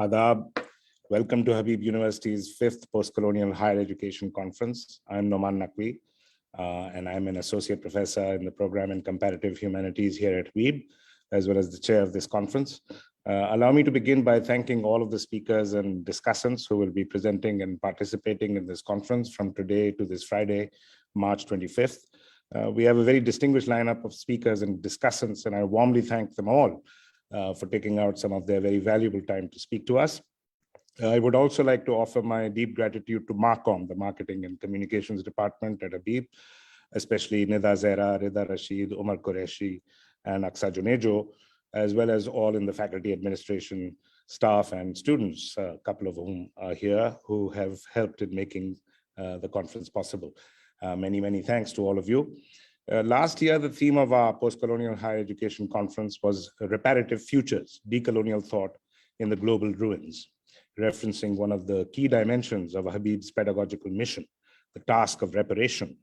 Adab, welcome to Habib University's 5th Post-Colonial Higher Education Conference. I'm Nauman Naqvi, and I'm an associate professor in the program in Comparative Humanities here at WEB, as well as the chair of this conference. Allow me to begin by thanking all of the speakers and discussants who will be presenting and participating in this conference from today to this Friday, March 25th. We have a very distinguished lineup of speakers and discussants, and I warmly thank them all for taking out some of their very valuable time to speak to us. I would also like to offer my deep gratitude to MARCOM, the Marketing and Communications Department at Habib, especially Nida Zehra, Rida Rashid, Omar Qureshi, and Aqsa Junejo, as well as all in the faculty administration, staff, and students, a couple of whom are here, who have helped in making the conference possible. Many, many thanks to all of you. Last year, the theme of our Post-Colonial Higher Education Conference was Reparative Futures, Decolonial Thought in the Global Ruins, referencing one of the key dimensions of Habib's pedagogical mission, the task of reparation.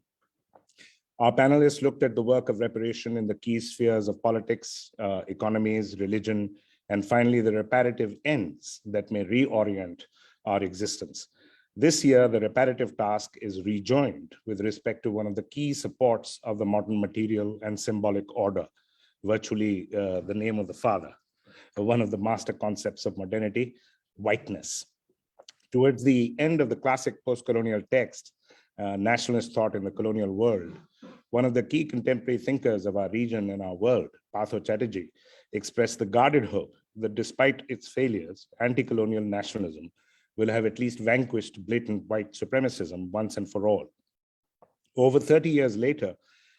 Our panelists looked at the work of reparation in the key spheres of politics, economies, religion, and finally the reparative ends that may reorient our existence. This year, the reparative task is rejoined with respect to one of the key supports of the modern material and symbolic order, virtually the name of the father, one of the master concepts of modernity, whiteness. Towards the end of the classic post-colonial text, Nationalist Thought in the Colonial World, one of the key contemporary thinkers of our region and our world, Partho Chatterjee, expressed the guarded hope that despite its failures, anti-colonial nationalism will have at least vanquished blatant white supremacism once and for all. Over 30 years later,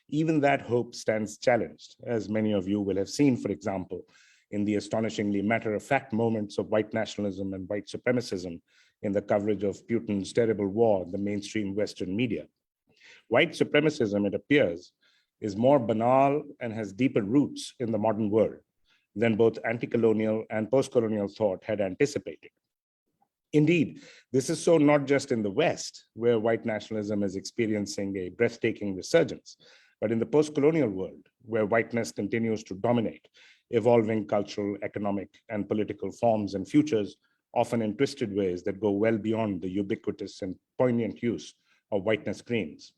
even that hope stands challenged, as many of you will have seen, for example, in the astonishingly matter-of-fact moments of white nationalism and white supremacism in the coverage of Putin's terrible war in the mainstream Western media. White supremacism, it appears, is more banal and has deeper roots in the modern world than both anti-colonial and post-colonial thought had anticipated. Indeed, this is so not just in the West, where white nationalism is experiencing a breathtaking resurgence, but in the post-colonial world, where whiteness continues to dominate evolving cultural, economic, and political forms and futures, often in twisted ways that go well beyond the ubiquitous and poignant use of whiteness creams.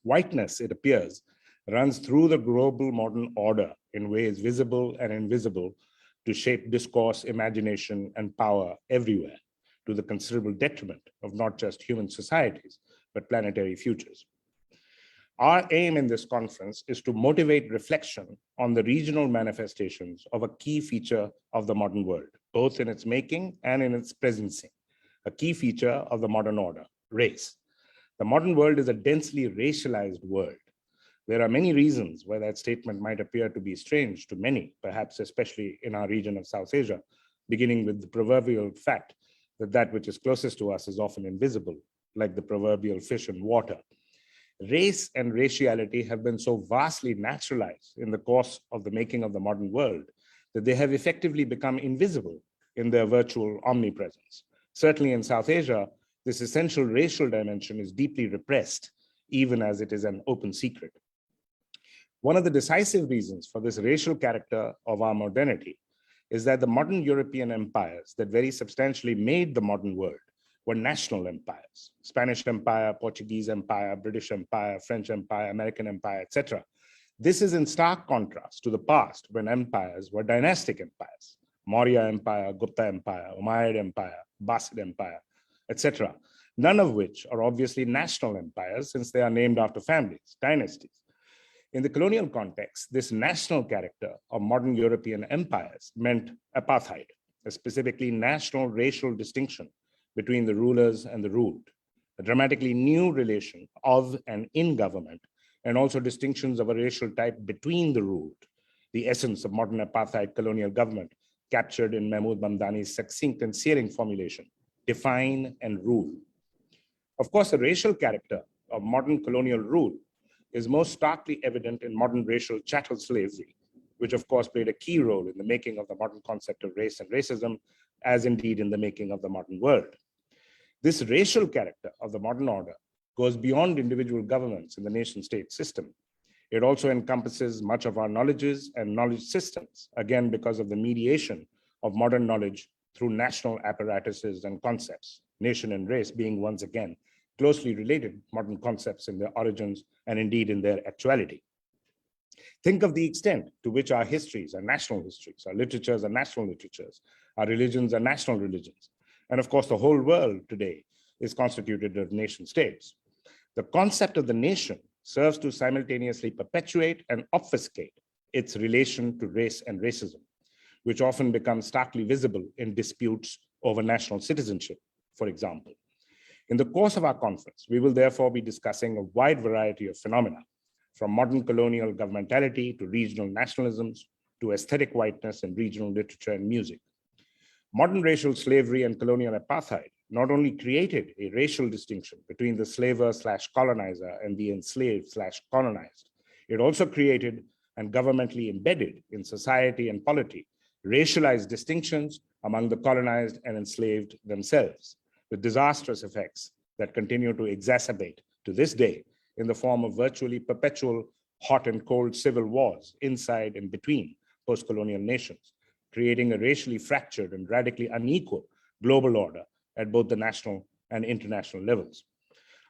Whiteness, it appears, runs through the global modern order in ways visible and invisible to shape discourse, imagination, and power everywhere, to the considerable detriment of not just human societies, but planetary futures. Our aim in this conference is to motivate reflection on the regional manifestations of a key feature of the modern world, both in its making and in its presencing, a key feature of the modern order, race. The modern world is a densely racialized world. There are many reasons why that statement might appear to be strange to many, perhaps especially in our region of South Asia, beginning with the proverbial fact that that which is closest to us is often invisible, like the proverbial fish in water. Race and raciality have been so vastly naturalized in the course of the making of the modern world that they have effectively become invisible in their virtual omnipresence. Certainly in South Asia, this essential racial dimension is deeply repressed, even as it is an open secret. One of the decisive reasons for this racial character of our modernity is that the modern European empires that very substantially made the modern world were national empires: Spanish Empire, Portuguese Empire, British Empire, French Empire, American Empire, etc. This is in stark contrast to the past when empires were dynastic empires: Maurya Empire, Gupta Empire, Umayyad Empire, Abbasid Empire, etc. None of which are obviously national empires since they are named after families, dynasties. In the colonial context, this national character of modern European empires meant apartheid, a specifically national racial distinction between the rulers and the ruled, a dramatically new relation of and in government, and also distinctions of a racial type between the ruled, the essence of modern apartheid colonial government captured in Mahmoud Mamdani's succinct and searing formulation, define and rule. Of course, the racial character of modern colonial rule is most starkly evident in modern racial chattel slavery, which of course played a key role in the making of the modern concept of race and racism, as indeed in the making of the modern world. This racial character of the modern order goes beyond individual governments in the nation state system. It also encompasses much of our knowledges and knowledge systems, again, because of the mediation of modern knowledge through national apparatuses and concepts, nation and race being once again closely related modern concepts in their origins and indeed in their actuality. Think of the extent to which our histories are national histories, our literatures are national literatures, our religions are national religions. And of course, the whole world today is constituted of nation states. The concept of the nation serves to simultaneously perpetuate and obfuscate its relation to race and racism, which often becomes starkly visible in disputes over national citizenship, for example. In the course of our conference, we will therefore be discussing a wide variety of phenomena, from modern colonial governmentality to regional nationalisms to aesthetic whiteness in regional literature and music. Modern racial slavery and colonial apartheid not only created a racial distinction between the slaver/colonizer and the enslaved/colonized, it also created and governmentally embedded in society and polity racialized distinctions among the colonized and enslaved themselves, with disastrous effects that continue to exacerbate to this day in the form of virtually perpetual hot and cold civil wars inside and between post-colonial nations, creating a racially fractured and radically unequal global order at both the national and international levels.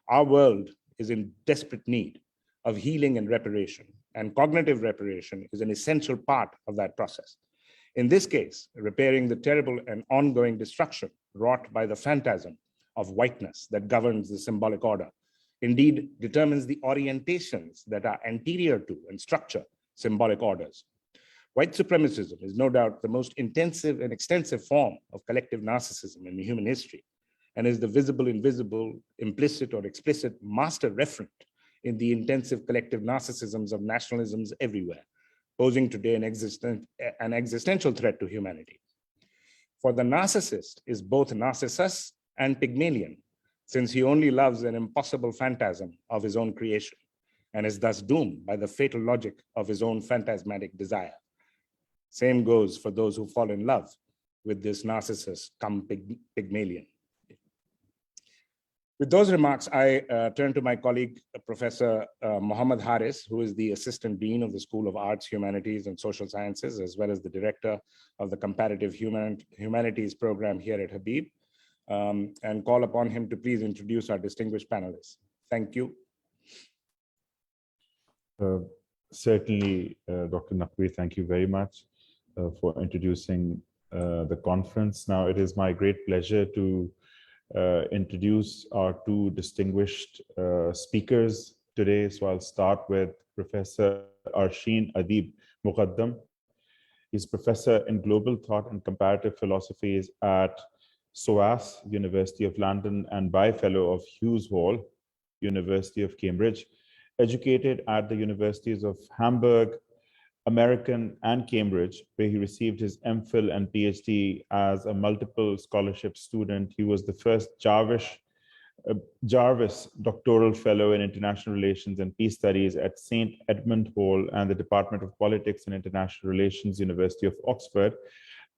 Our world is in desperate need of healing and reparation, and cognitive reparation is an essential part of that process. In this case, repairing the terrible and ongoing destruction wrought by the phantasm of whiteness that governs the symbolic order, indeed determines the orientations that are anterior to and structure symbolic orders. White supremacism is no doubt the most intensive and extensive form of collective narcissism in human history, and is the visible, invisible, implicit or explicit master referent in the intensive collective narcissisms of nationalisms everywhere, posing today an existential threat to humanity. For the narcissist is both Narcissus and Pygmalion, since he only loves an impossible phantasm of his own creation, and is thus doomed by the fatal logic of his own phantasmatic desire. Same goes for those who fall in love with this Narcissus come Pygmalion. With those remarks, I turn to my colleague, Professor Mohammad Haris, who is the Assistant Dean of the School of Arts, Humanities, and Social Sciences, as well as the Director of the Comparative Humanities program here at Habib, and call upon him to please introduce our distinguished panelists. Thank you. Certainly, Dr. Naqvi, thank you very much for introducing the conference. Now, it is my great pleasure to introduce our two distinguished speakers today. So I'll start with Professor Arshin Adib-Moghaddam. He's professor in global thought and comparative philosophies at SOAS, University of London, and By-Fellow of Hughes Hall, University of Cambridge. Educated at the universities of Hamburg, American, and Cambridge, where he received his MPhil and PhD as a multiple scholarship student. He was the first Jarvis Doctoral Fellow in International Relations and Peace Studies at St. Edmund Hall and the Department of Politics and International Relations, University of Oxford.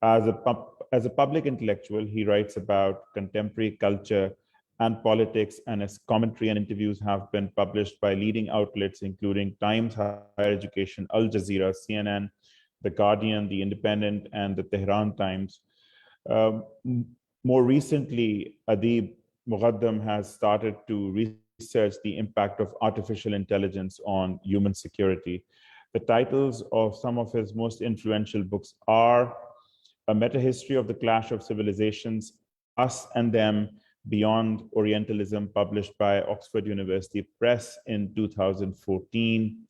As a public intellectual, he writes about contemporary culture and politics, and his commentary and interviews have been published by leading outlets including Times Higher Education, Al Jazeera, CNN, The Guardian, The Independent, and the Tehran Times. More recently, Adib-Moghaddam has started to research the impact of artificial intelligence on human security. The titles of some of his most influential books are A Meta-History of the Clash of Civilizations, Us and Them, Beyond Orientalism, published by Oxford University Press in 2014.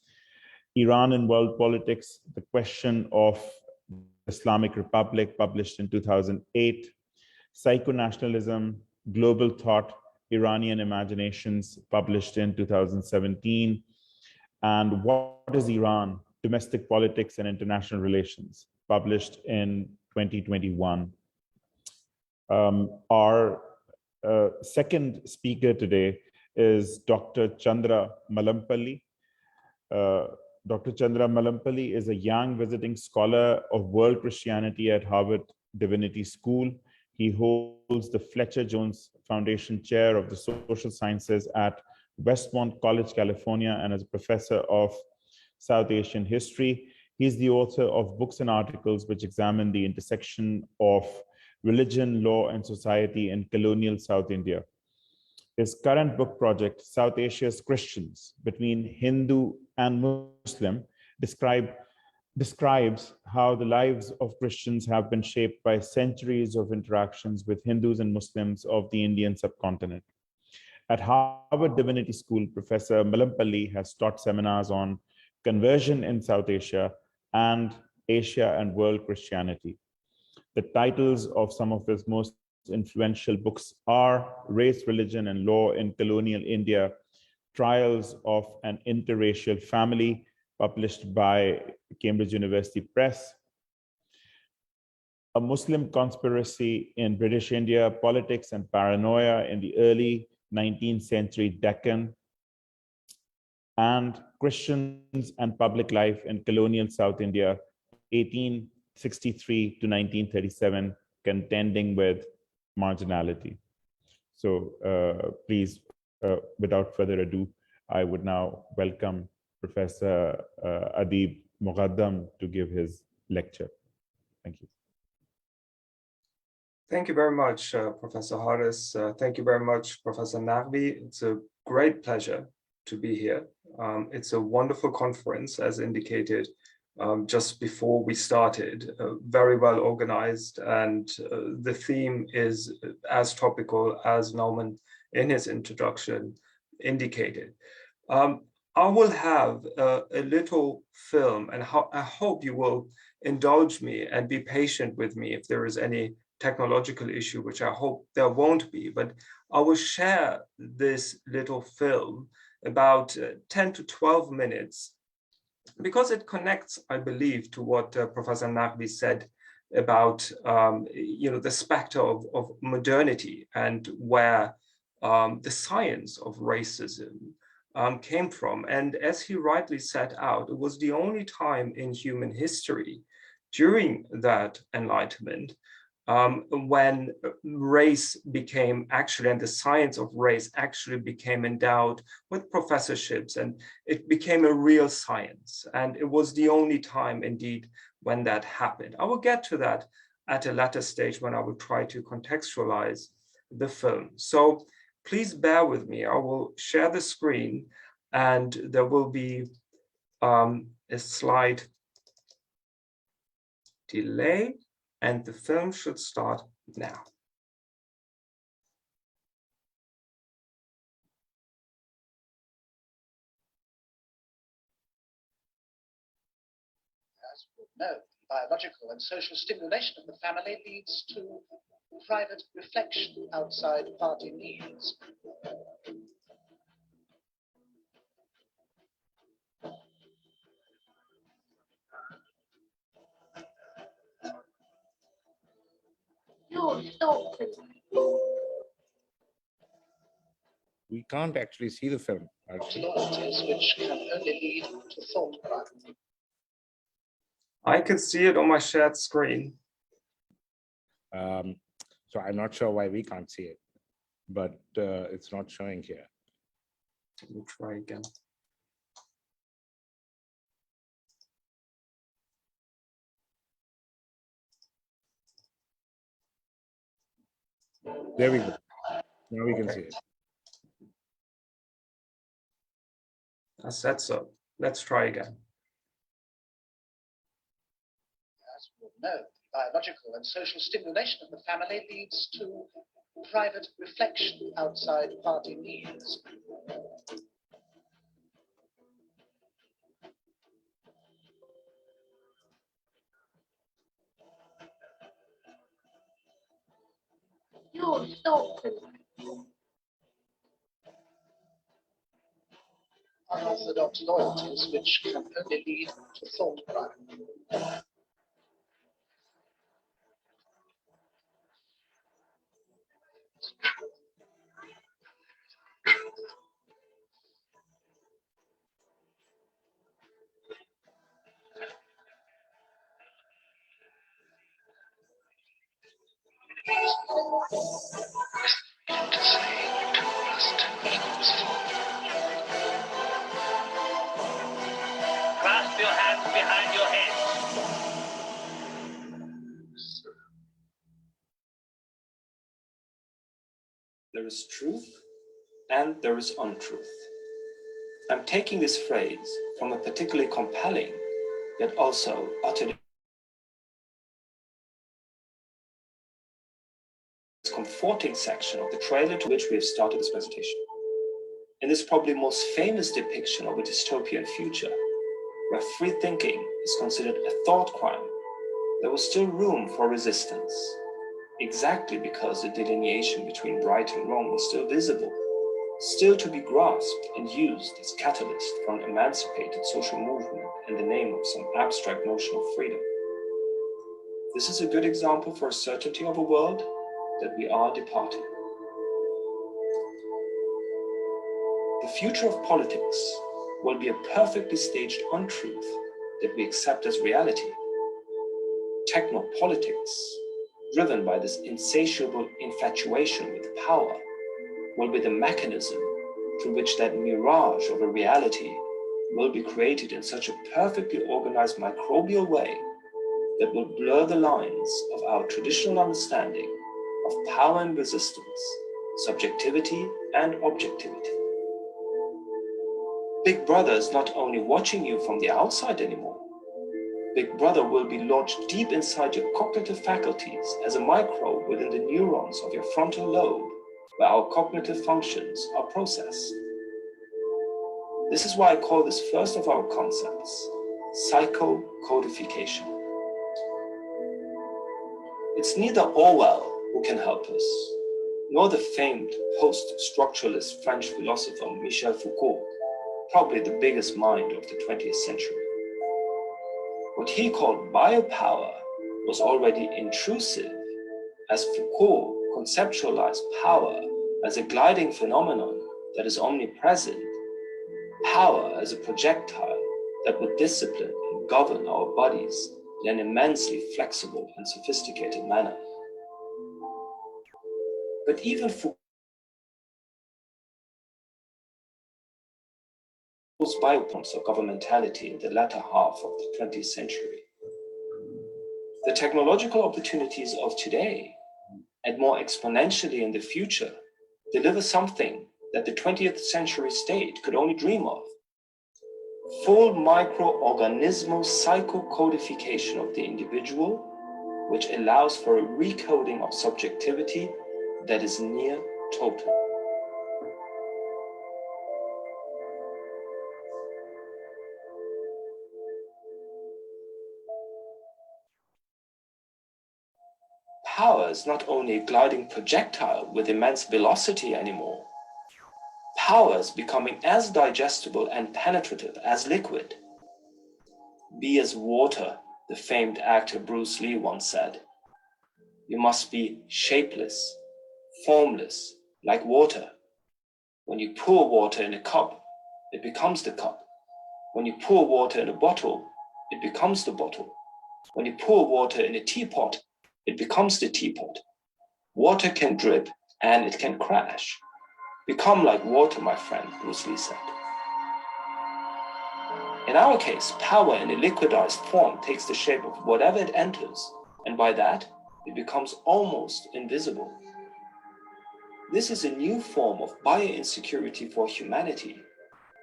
Iran and World Politics, The Question of Islamic Republic, published in 2008. Psycho-Nationalism, Global Thought, Iranian Imaginations, published in 2017. And What is Iran? Domestic Politics and International Relations, published in 2021. Our second speaker today is Dr. Chandra Malampali. Dr. Chandra Malampali is a young visiting scholar of world Christianity at Harvard Divinity School. He holds the Fletcher Jones Foundation Chair of the Social Sciences at Westmont College, California, and is a professor of South Asian history. He's the author of books and articles which examine the intersection of Religion, Law, and Society in Colonial South India. His current book project, South Asia's Christians, Between Hindu and Muslim, describes how the lives of Christians have been shaped by centuries of interactions with Hindus and Muslims of the Indian subcontinent. At Harvard Divinity School, Professor Mallampalli has taught seminars on conversion in South Asia and Asia and world Christianity. The titles of some of his most influential books are Race, Religion, and Law in Colonial India, Trials of an Interracial Family, published by Cambridge University Press, A Muslim Conspiracy in British India, Politics and Paranoia in the Early 19th Century Deccan, and Christians and Public Life in Colonial South India, 1863 to 1937, Contending with Marginality. So please, without further ado, I would now welcome Professor Adib-Moghaddam to give his lecture. Thank you. Thank you very much, Professor Harris. Thank you very much, Professor Naqvi. It's a great pleasure to be here. It's a wonderful conference, as indicated just before we started, very well organized, and the theme is as topical as Nauman in his introduction indicated. I will have a little film, and I hope you will indulge me and be patient with me if there is any technological issue, which I hope there won't be, but I will share this little film, about 10 to 12 minutes, because it connects, I believe, to what Professor Naqvi said about the specter of modernity and where the science of racism came from. And as he rightly set out, it was the only time in human history during that Enlightenment when race became actually, and the science of race actually became endowed with professorships, and it became a real science. And it was the only time indeed when that happened. I will get to that at a later stage when I will try to contextualize the film. So please bear with me. I will share the screen, and there will be a slide delay, and the film should start now. As we know, biological and social stimulation of the family leads to private reflection outside party needs. We can't actually see the film, Arshin. Loyalties which can only lead to thought crime. I can see it on my shared screen. So I'm not sure why we can't see it, but it's not showing here. Let me try again. There we go. Now we can see it. I said so. Let's try again. As we know, biological and social stimulation of the family leads to private reflection outside party needs. Unorthodox loyalties which can only lead to thought crime. Clasp your hands behind your head. is truth and there is untruth. I'm taking this phrase from a particularly compelling, yet also utterly comforting section of the trailer to which we have started this presentation. In this probably most famous depiction of a dystopian future, where free thinking is considered a thought crime, there was still room for resistance, exactly because the delineation between right and wrong was still visible, still to be grasped and used as catalyst for an emancipated social movement in the name of some abstract notion of freedom. This is a good example for a certainty of a world that we are departing. The future of politics will be a perfectly staged untruth that we accept as reality. Technopolitics, driven by this insatiable infatuation with power, will be the mechanism through which that mirage of a reality will be created in such a perfectly organized microbial way that will blur the lines of our traditional understanding of power and resistance, subjectivity and objectivity. Big Brother is not only watching you from the outside anymore. Big Brother will be lodged deep inside your cognitive faculties as a microbe within the neurons of your frontal lobe, where our cognitive functions are processed. This is why I call this first of our concepts, psycho-codification. It's neither Orwell who can help us, nor the famed post-structuralist French philosopher Michel Foucault, probably the biggest mind of the 20th century. What he called biopower was already intrusive, as Foucault conceptualized power as a gliding phenomenon that is omnipresent, power as a projectile that would discipline and govern our bodies in an immensely flexible and sophisticated manner. But even Foucault's biopoints of governmentality in the latter half of the 20th century. The technological opportunities of today, and more exponentially in the future, deliver something that the 20th century state could only dream of. Full microorganismal psychocodification of the individual, which allows for a recoding of subjectivity that is near total. Power is not only a gliding projectile with immense velocity anymore. Power is becoming as digestible and penetrative as liquid. Be as water, the famed actor Bruce Lee once said. You must be shapeless, formless, like water. When you pour water in a cup, it becomes the cup. When you pour water in a bottle, it becomes the bottle. When you pour water in a teapot, it becomes the teapot. Water can drip and it can crash. Become like water, my friend, Bruce Lee said. In our case, power in a liquidized form takes the shape of whatever it enters, and by that, it becomes almost invisible. This is a new form of bio-insecurity for humanity,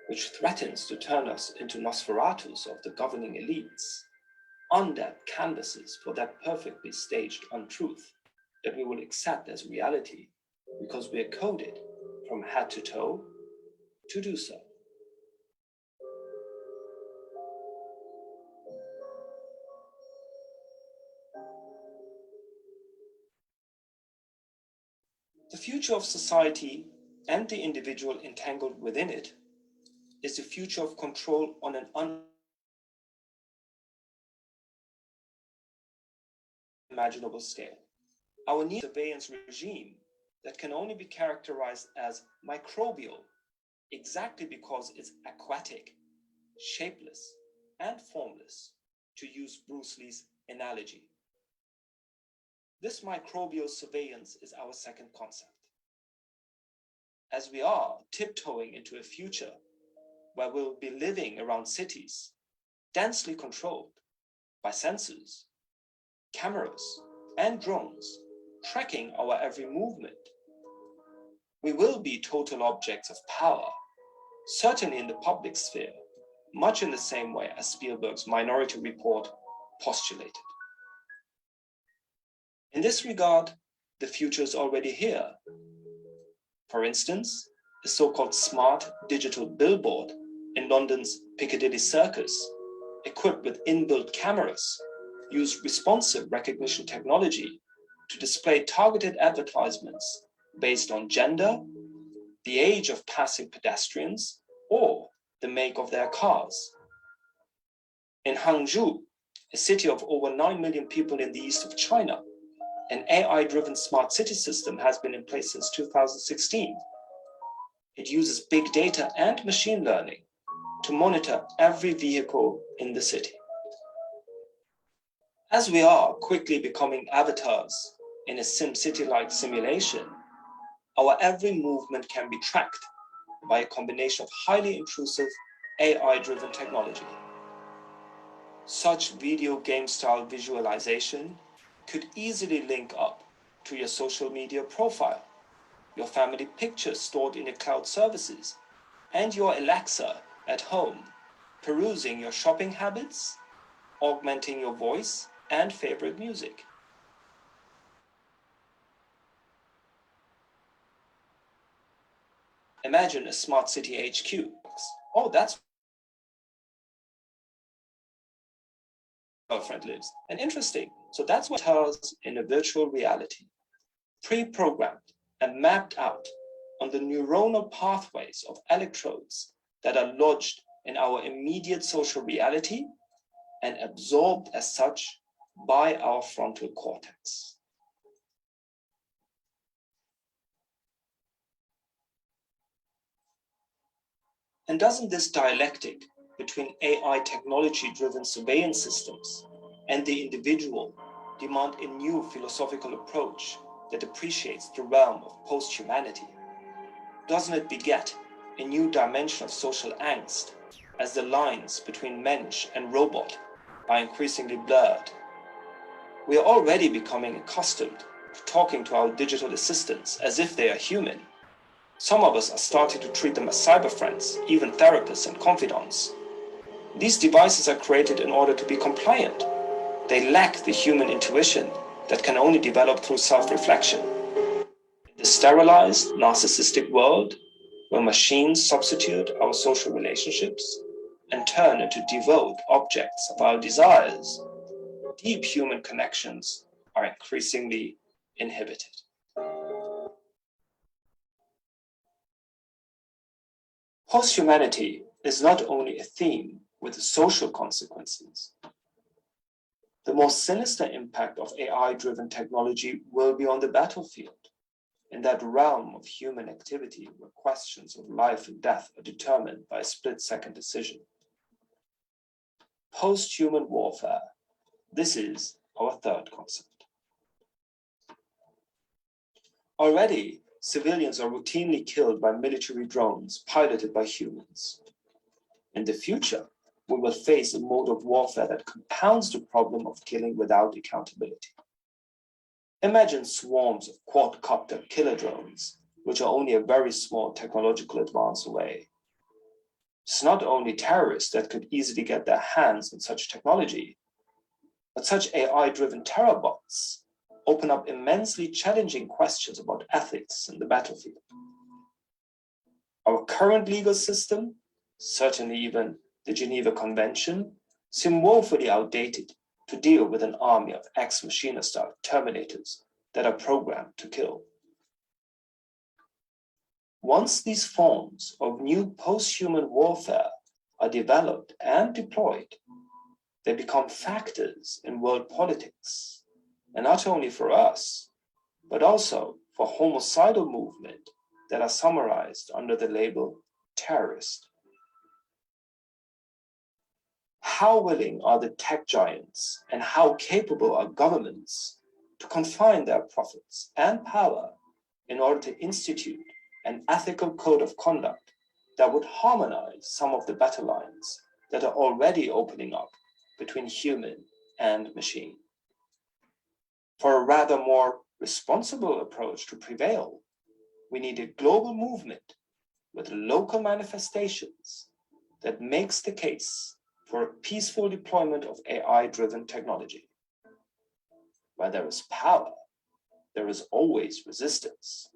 which threatens to turn us into Nosferatus of the governing elites, undead canvases for that perfectly staged untruth that we will accept as reality because we are coded from head to toe to do so. The future of society and the individual entangled within it is the future of control on an unimaginable scale. Our need for a surveillance regime that can only be characterized as microbial, exactly because it's aquatic, shapeless, and formless, to use Bruce Lee's analogy. This microbial surveillance is our second concept. As we are tiptoeing into a future where we'll be living around cities, densely controlled by sensors, cameras, and drones, tracking our every movement, we will be total objects of power, certainly in the public sphere, much in the same way as Spielberg's Minority Report postulated. In this regard, the future is already here. For instance, a so-called smart digital billboard in London's Piccadilly Circus, equipped with inbuilt cameras, used responsive recognition technology to display targeted advertisements based on gender, the age of passing pedestrians, or the make of their cars. In Hangzhou, a city of over 9 million people in the east of China, an AI-driven smart city system has been in place since 2016. It uses big data and machine learning to monitor every vehicle in the city. As we are quickly becoming avatars in a SimCity-like simulation, our every movement can be tracked by a combination of highly intrusive AI-driven technology. Such video game-style visualization could easily link up to your social media profile, your family pictures stored in your cloud services, and your Alexa at home, perusing your shopping habits, augmenting your voice and favorite music. Imagine a smart city HQ. Oh, that's where my girlfriend lives. And interesting. So that's what occurs in a virtual reality, pre-programmed and mapped out on the neuronal pathways of electrodes that are lodged in our immediate social reality and absorbed as such by our frontal cortex. And doesn't this dialectic between AI technology-driven surveillance systems and the individual demand a new philosophical approach that appreciates the realm of post-humanity? Doesn't it beget a new dimension of social angst as the lines between mensch and robot are increasingly blurred? We are already becoming accustomed to talking to our digital assistants as if they are human. Some of us are starting to treat them as cyber friends, even therapists and confidants. These devices are created in order to be compliant. They lack the human intuition that can only develop through self-reflection. In the sterilized, narcissistic world, where machines substitute our social relationships and turn into devout objects of our desires, deep human connections are increasingly inhibited. Post-humanity is not only a theme with social consequences. The most sinister impact of AI-driven technology will be on the battlefield, in that realm of human activity where questions of life and death are determined by a split-second decision. Post-human warfare, this is our third concept. Already, civilians are routinely killed by military drones piloted by humans. In the future, we will face a mode of warfare that compounds the problem of killing without accountability. Imagine swarms of quadcopter killer drones, which are only a very small technological advance away. It's not only terrorists that could easily get their hands on such technology, but such AI-driven terror bots open up immensely challenging questions about ethics in the battlefield. Our current legal system, certainly even the Geneva Convention, seem woefully outdated to deal with an army of ex machina-style terminators that are programmed to kill. Once these forms of new post-human warfare are developed and deployed, they become factors in world politics, and not only for us, but also for homicidal movements that are summarized under the label terrorist. How willing are the tech giants and how capable are governments to confine their profits and power in order to institute an ethical code of conduct that would harmonize some of the battle lines that are already opening up between human and machine? For a rather more responsible approach to prevail, We need a global movement with local manifestations that makes the case for a peaceful deployment of AI-driven technology. Where there is power, there is always resistance.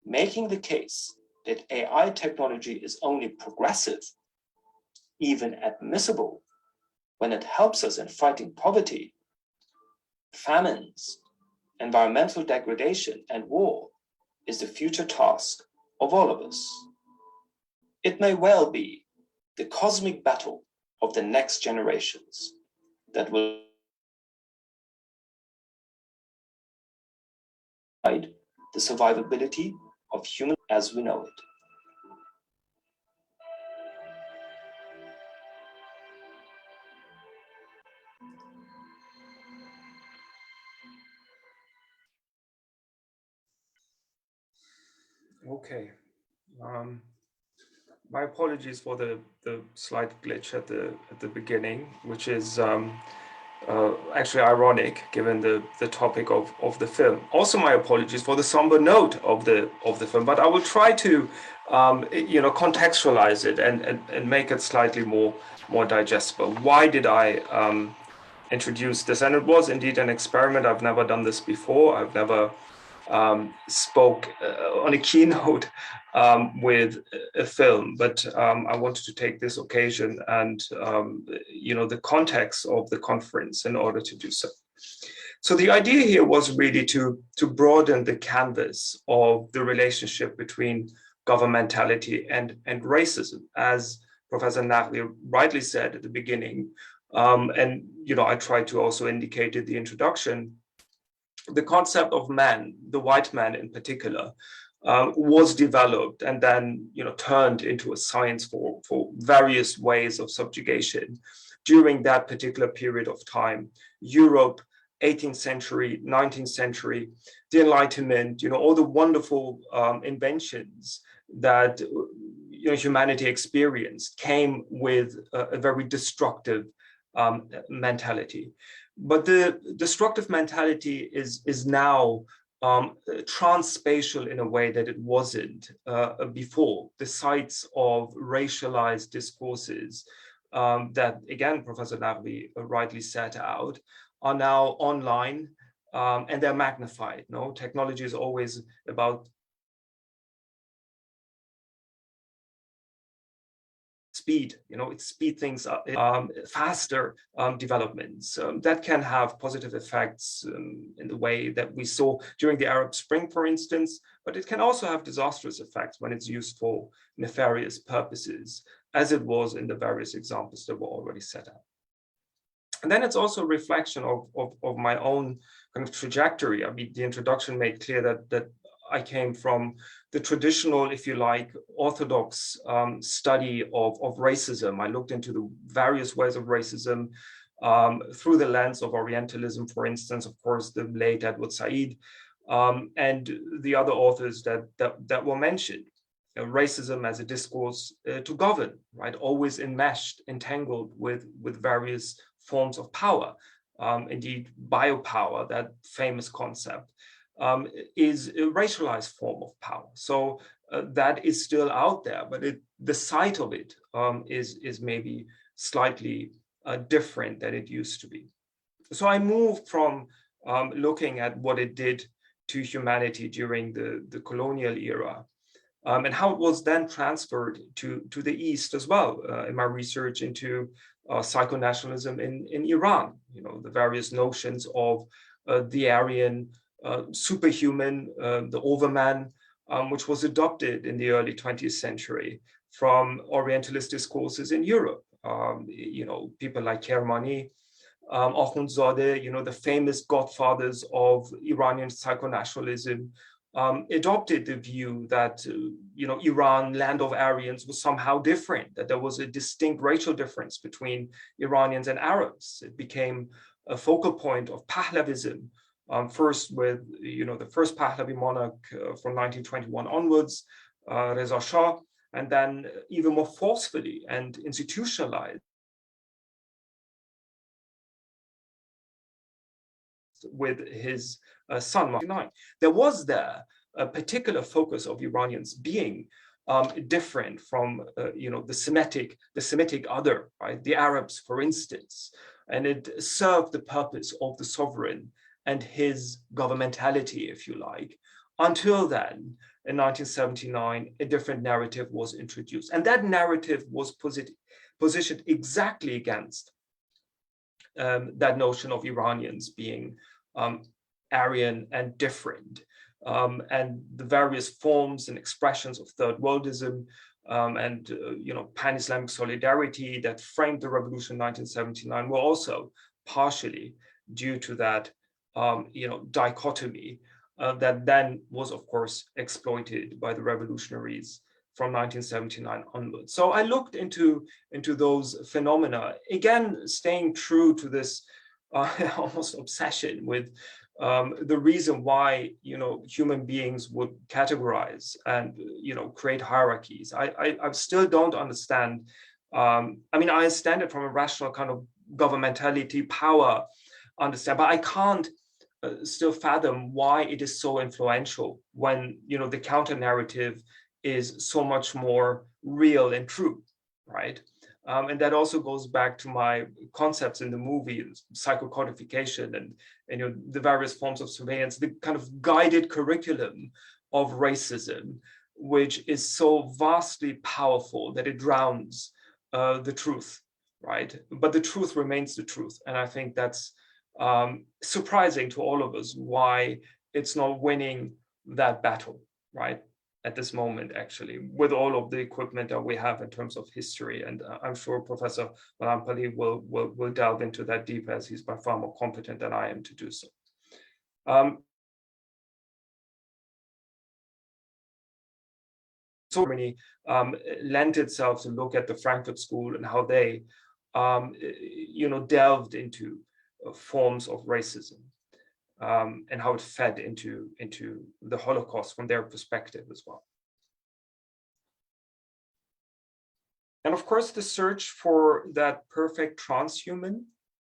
Making the case that AI technology is only progressive, even admissible, when it helps us in fighting poverty, famines, environmental degradation, and war, is the future task of all of us. It may well be the cosmic battle of the next generations that will guide the survivability of human as we know it. Okay. My apologies for the slight glitch at the beginning, which is actually ironic given the topic of the film. Also, my apologies for the somber note of the film, but I will try to contextualize it and make it slightly more digestible. Why did I introduce this? And it was indeed an experiment. I've never done this before. I've never spoke on a keynote with a film, but I wanted to take this occasion and the context of the conference in order to do so. So the idea here was really to broaden the canvas of the relationship between governmentality and racism, as Professor Naqvi rightly said at the beginning, and I tried to also indicate in the introduction. The concept of man, the white man in particular, was developed and then turned into a science for various ways of subjugation during that particular period of time. Europe, 18th century, 19th century, the Enlightenment, all the wonderful inventions that humanity experienced came with a very destructive mentality. But the destructive mentality is now transspatial in a way that it wasn't before. The sites of racialized discourses that, again, Professor Naqvi rightly set out, are now online and they're magnified. Technology is always about speed, it speed things up, faster developments that can have positive effects in the way that we saw during the Arab Spring, for instance, but it can also have disastrous effects when it's used for nefarious purposes, as it was in the various examples that were already set out. And then it's also a reflection of my own kind of trajectory. I mean, the introduction made clear that I came from the traditional, if you like, orthodox study of racism. I looked into the various ways of racism through the lens of Orientalism, for instance, of course, the late Edward Said, and the other authors that were mentioned. Racism as a discourse to govern, right? Always enmeshed, entangled with various forms of power. Indeed, biopower, that famous concept, is a racialized form of power. So that is still out there, but the site of it is maybe slightly different than it used to be. So I moved from looking at what it did to humanity during the colonial era and how it was then transferred to the East as well in my research into psycho-nationalism in Iran, the various notions of the Aryan superhuman, the overman, which was adopted in the early 20th century from Orientalist discourses in Europe. People like Kermani, Akhundzadeh, the famous godfathers of Iranian psycho-nationalism, adopted the view that Iran, land of Aryans, was somehow different, that there was a distinct racial difference between Iranians and Arabs. It became a focal point of Pahlavism, first with the first Pahlavi monarch from 1921 onwards, Reza Shah, and then even more forcefully and institutionalized with his son, Mahdi. There was there particular focus of Iranians being different from the Semitic other, right? The Arabs, for instance, and it served the purpose of the sovereign and his governmentality, if you like. Until then, in 1979, a different narrative was introduced, and that narrative was positioned exactly against that notion of Iranians being Aryan and different. And the various forms and expressions of third worldism and pan-Islamic solidarity that framed the revolution in 1979 were also partially due to that dichotomy that then was, of course, exploited by the revolutionaries from 1979 onwards. So I looked into those phenomena, again, staying true to this almost obsession with the reason why human beings would categorize and create hierarchies. I still don't understand. I mean, I understand it from a rational kind of governmentality, power understand, but I can't still fathom why it is so influential when the counter narrative is so much more real and true, right? And that also goes back to my concepts in the movie, psychocodification and the various forms of surveillance, the kind of guided curriculum of racism, which is so vastly powerful that it drowns the truth, right? But the truth remains the truth. And I think that's surprising to all of us why it's not winning that battle, right? At this moment, actually, with all of the equipment that we have in terms of history. And I'm sure Professor Malampali will delve into that deep, as he's by far more competent than I am to do so. So many lent itself to look at the Frankfurt School and how they, delved into forms of racism and how it fed into the Holocaust from their perspective as well. And of course, the search for that perfect transhuman,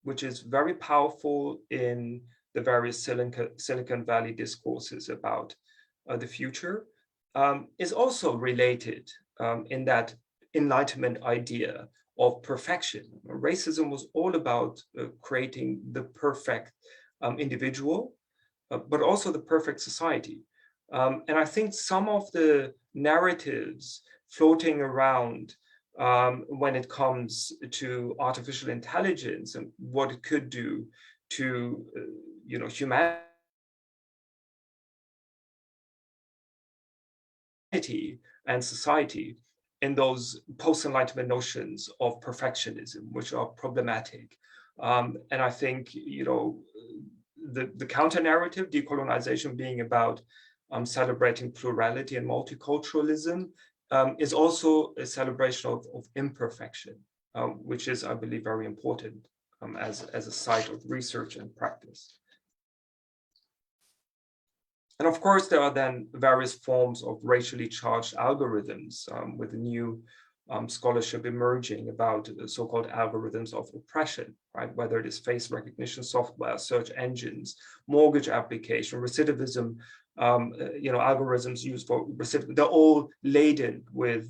which is very powerful in the various Silicon Valley discourses about the future, is also related in that Enlightenment idea of perfection. Racism was all about creating the perfect individual, but also the perfect society. And I think some of the narratives floating around when it comes to artificial intelligence and what it could do to humanity and society in those post-Enlightenment notions of perfectionism, which are problematic. And I think, the counter-narrative, decolonization being about celebrating plurality and multiculturalism, is also a celebration of imperfection, which is, I believe, very important as a site of research and practice. And of course, there are then various forms of racially charged algorithms with a new scholarship emerging about so-called algorithms of oppression, right? Whether it is face recognition software, search engines, mortgage application, recidivism, algorithms used for recidivism, they're all laden with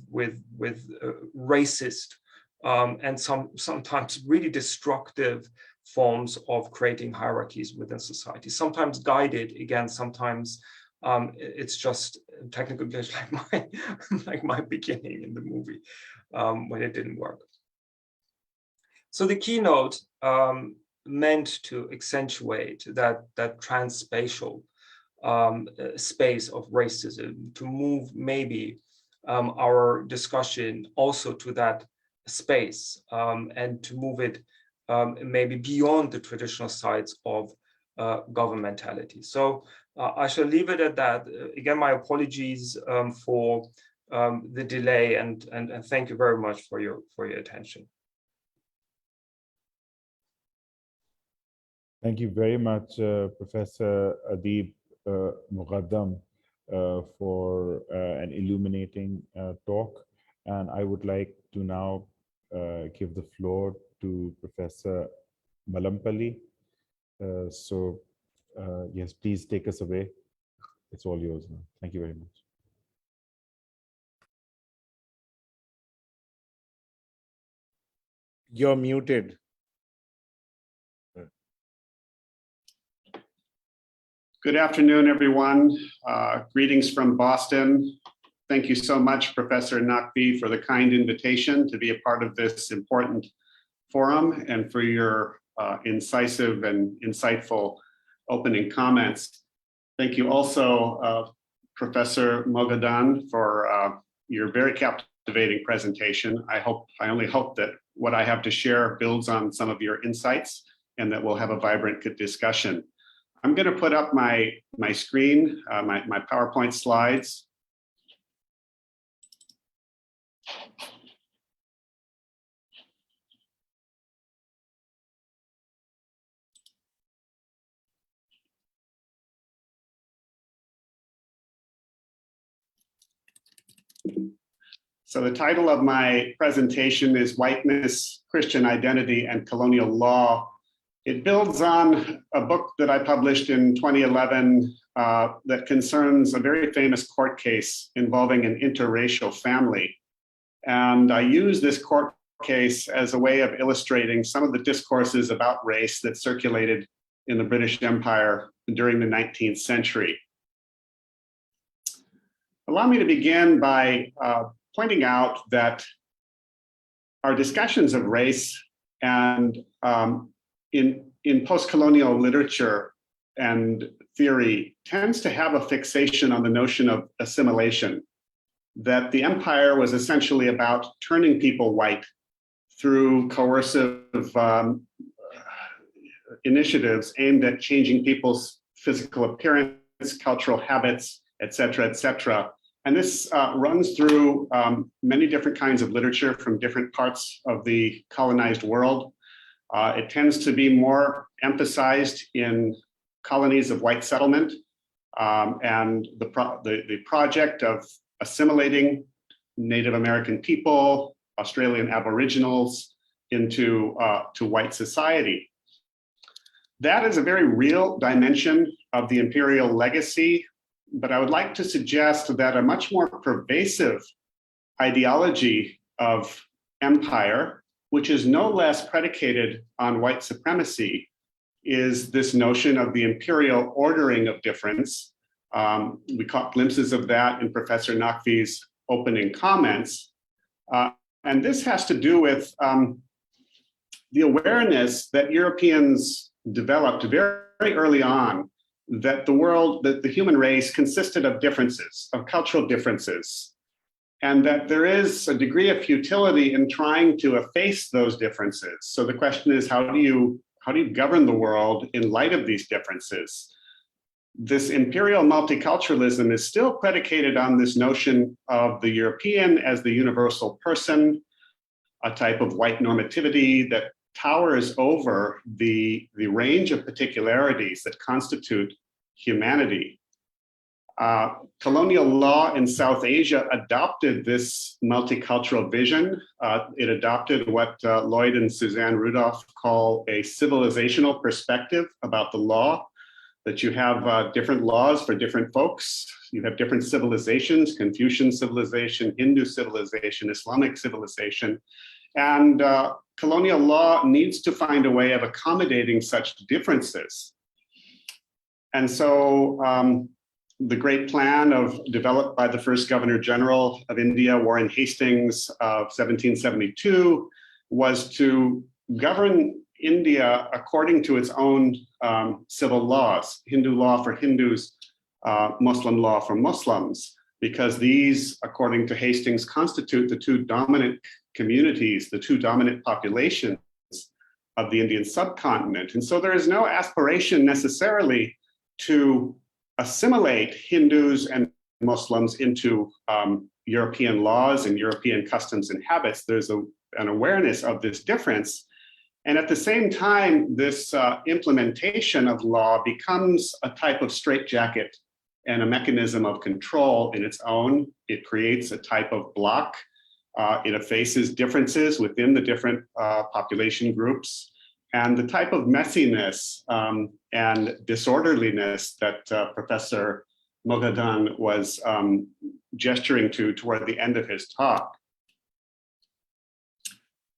racist and sometimes really destructive forms of creating hierarchies within society, sometimes guided, again, sometimes it's just technical glitch like my beginning in the movie when it didn't work. So the keynote meant to accentuate that transspatial space of racism, to move maybe our discussion also to that space and to move it maybe beyond the traditional sides of governmentality. So I shall leave it at that. Again, my apologies for the delay, and thank you very much for your attention. Thank you very much, Professor Adib-Moghaddam, for an illuminating talk. And I would like to now give the floor to Professor Mallampalli. Yes, please take us away. it's all yours now. Thank you very much. You're muted. Good afternoon, everyone. Greetings from Boston. Thank you so much, Professor Naqvi, for the kind invitation to be a part of this important forum and for your incisive and insightful opening comments. Thank you also, Professor Moghaddam, for your very captivating presentation. I only hope that what I have to share builds on some of your insights and that we'll have a vibrant discussion. I'm going to put up my screen, my PowerPoint slides. So the title of my presentation is Whiteness, Christian Identity, and Colonial Law. It builds on a book that I published in 2011 that concerns a very famous court case involving an interracial family. And I use this court case as a way of illustrating some of the discourses about race that circulated in the British Empire during the 19th century. Allow me to begin by pointing out that our discussions of race and in post-colonial literature and theory tends to have a fixation on the notion of assimilation, that the empire was essentially about turning people white through coercive initiatives aimed at changing people's physical appearance, cultural habits, et cetera, et cetera. And this runs through many different kinds of literature from different parts of the colonized world. It tends to be more emphasized in colonies of white settlement and the project of assimilating Native American people, Australian Aboriginals into to white society. That is a very real dimension of the imperial legacy, but I would like to suggest that a much more pervasive ideology of empire, which is no less predicated on white supremacy, is this notion of the imperial ordering of difference. We caught glimpses of that in Professor Naqvi's opening comments. And this has to do with the awareness that Europeans developed very, very early on that the human race consisted of differences, of cultural differences, and that there is a degree of futility in trying to efface those differences. So the question is, how do you govern the world in light of these differences? This imperial multiculturalism is still predicated on this notion of the European as the universal person, a type of white normativity that towers over the range of particularities that constitute humanity. Colonial law in South Asia adopted this multicultural vision. It adopted what Lloyd and Suzanne Rudolph call a civilizational perspective about the law, that you have different laws for different folks. You have different civilizations, Confucian civilization, Hindu civilization, Islamic civilization. And colonial law needs to find a way of accommodating such differences. And so the great plan developed by the first Governor General of India, Warren Hastings, of 1772, was to govern India according to its own civil laws, Hindu law for Hindus, Muslim law for Muslims, because these, according to Hastings, constitute the two dominant communities, the two dominant populations of the Indian subcontinent. And so there is no aspiration necessarily to assimilate Hindus and Muslims into European laws and European customs and habits. There's an awareness of this difference. And at the same time, this implementation of law becomes a type of straitjacket and a mechanism of control in its own. It creates a type of block. It effaces differences within the different population groups. And the type of messiness and disorderliness that Professor Moghaddam was gesturing to toward the end of his talk.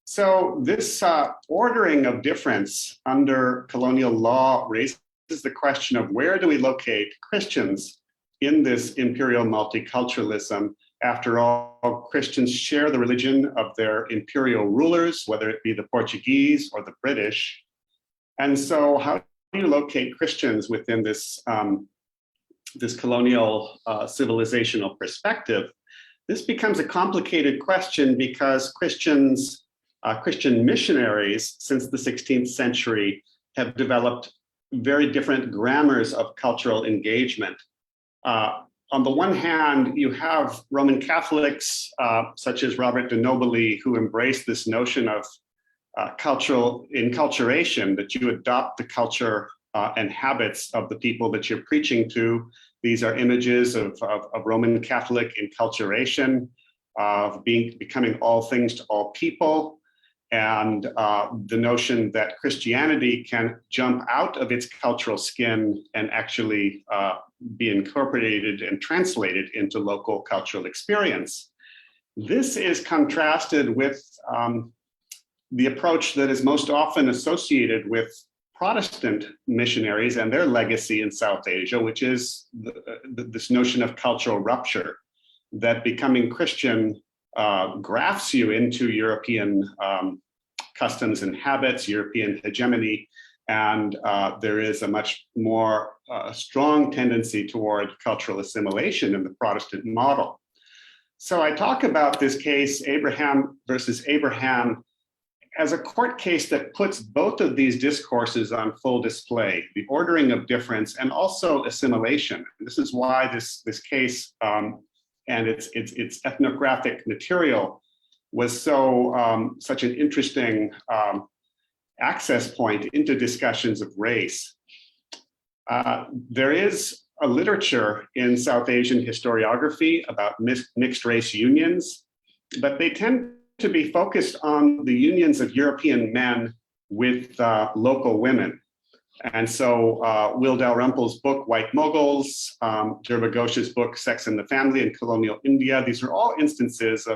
So this ordering of difference under colonial law raises the question of where do we locate Christians in this imperial multiculturalism? After all, Christians share the religion of their imperial rulers, whether it be the Portuguese or the British. And so how do you locate Christians within this, this colonial civilizational perspective? This becomes a complicated question because Christian missionaries since the 16th century have developed very different grammars of cultural engagement. On the one hand, you have Roman Catholics, such as Robert de Nobili, who embrace this notion of cultural enculturation, that you adopt the culture and habits of the people that you're preaching to. These are images of Roman Catholic enculturation, of becoming all things to all people, and the notion that Christianity can jump out of its cultural skin and actually be incorporated and translated into local cultural experience. This is contrasted with the approach that is most often associated with Protestant missionaries and their legacy in South Asia, which is this notion of cultural rupture, that becoming Christian grafts you into European customs and habits, European hegemony, and there is a much more strong tendency toward cultural assimilation in the Protestant model. So I talk about this case, Abraham versus Abraham, as a court case that puts both of these discourses on full display, the ordering of difference and also assimilation. And this is why this case and its ethnographic material was such an interesting access point into discussions of race. There is a literature in South Asian historiography about mixed race unions, but they tend to be focused on the unions of European men with local women. And so Will Dalrymple's book, White Mughals, Dhruva Ghosh's book, Sex and the Family in Colonial India, these are all instances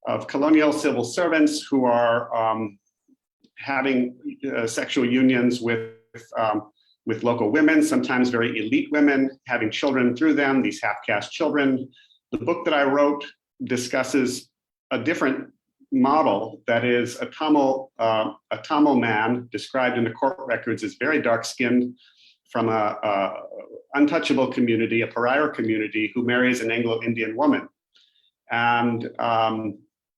of colonial civil servants who are having sexual unions with local women, sometimes very elite women, having children through them, these half-caste children. The book that I wrote discusses a different model, that is a Tamil man described in the court records as very dark-skinned from a untouchable community, a pariah community, who marries an Anglo-Indian woman. And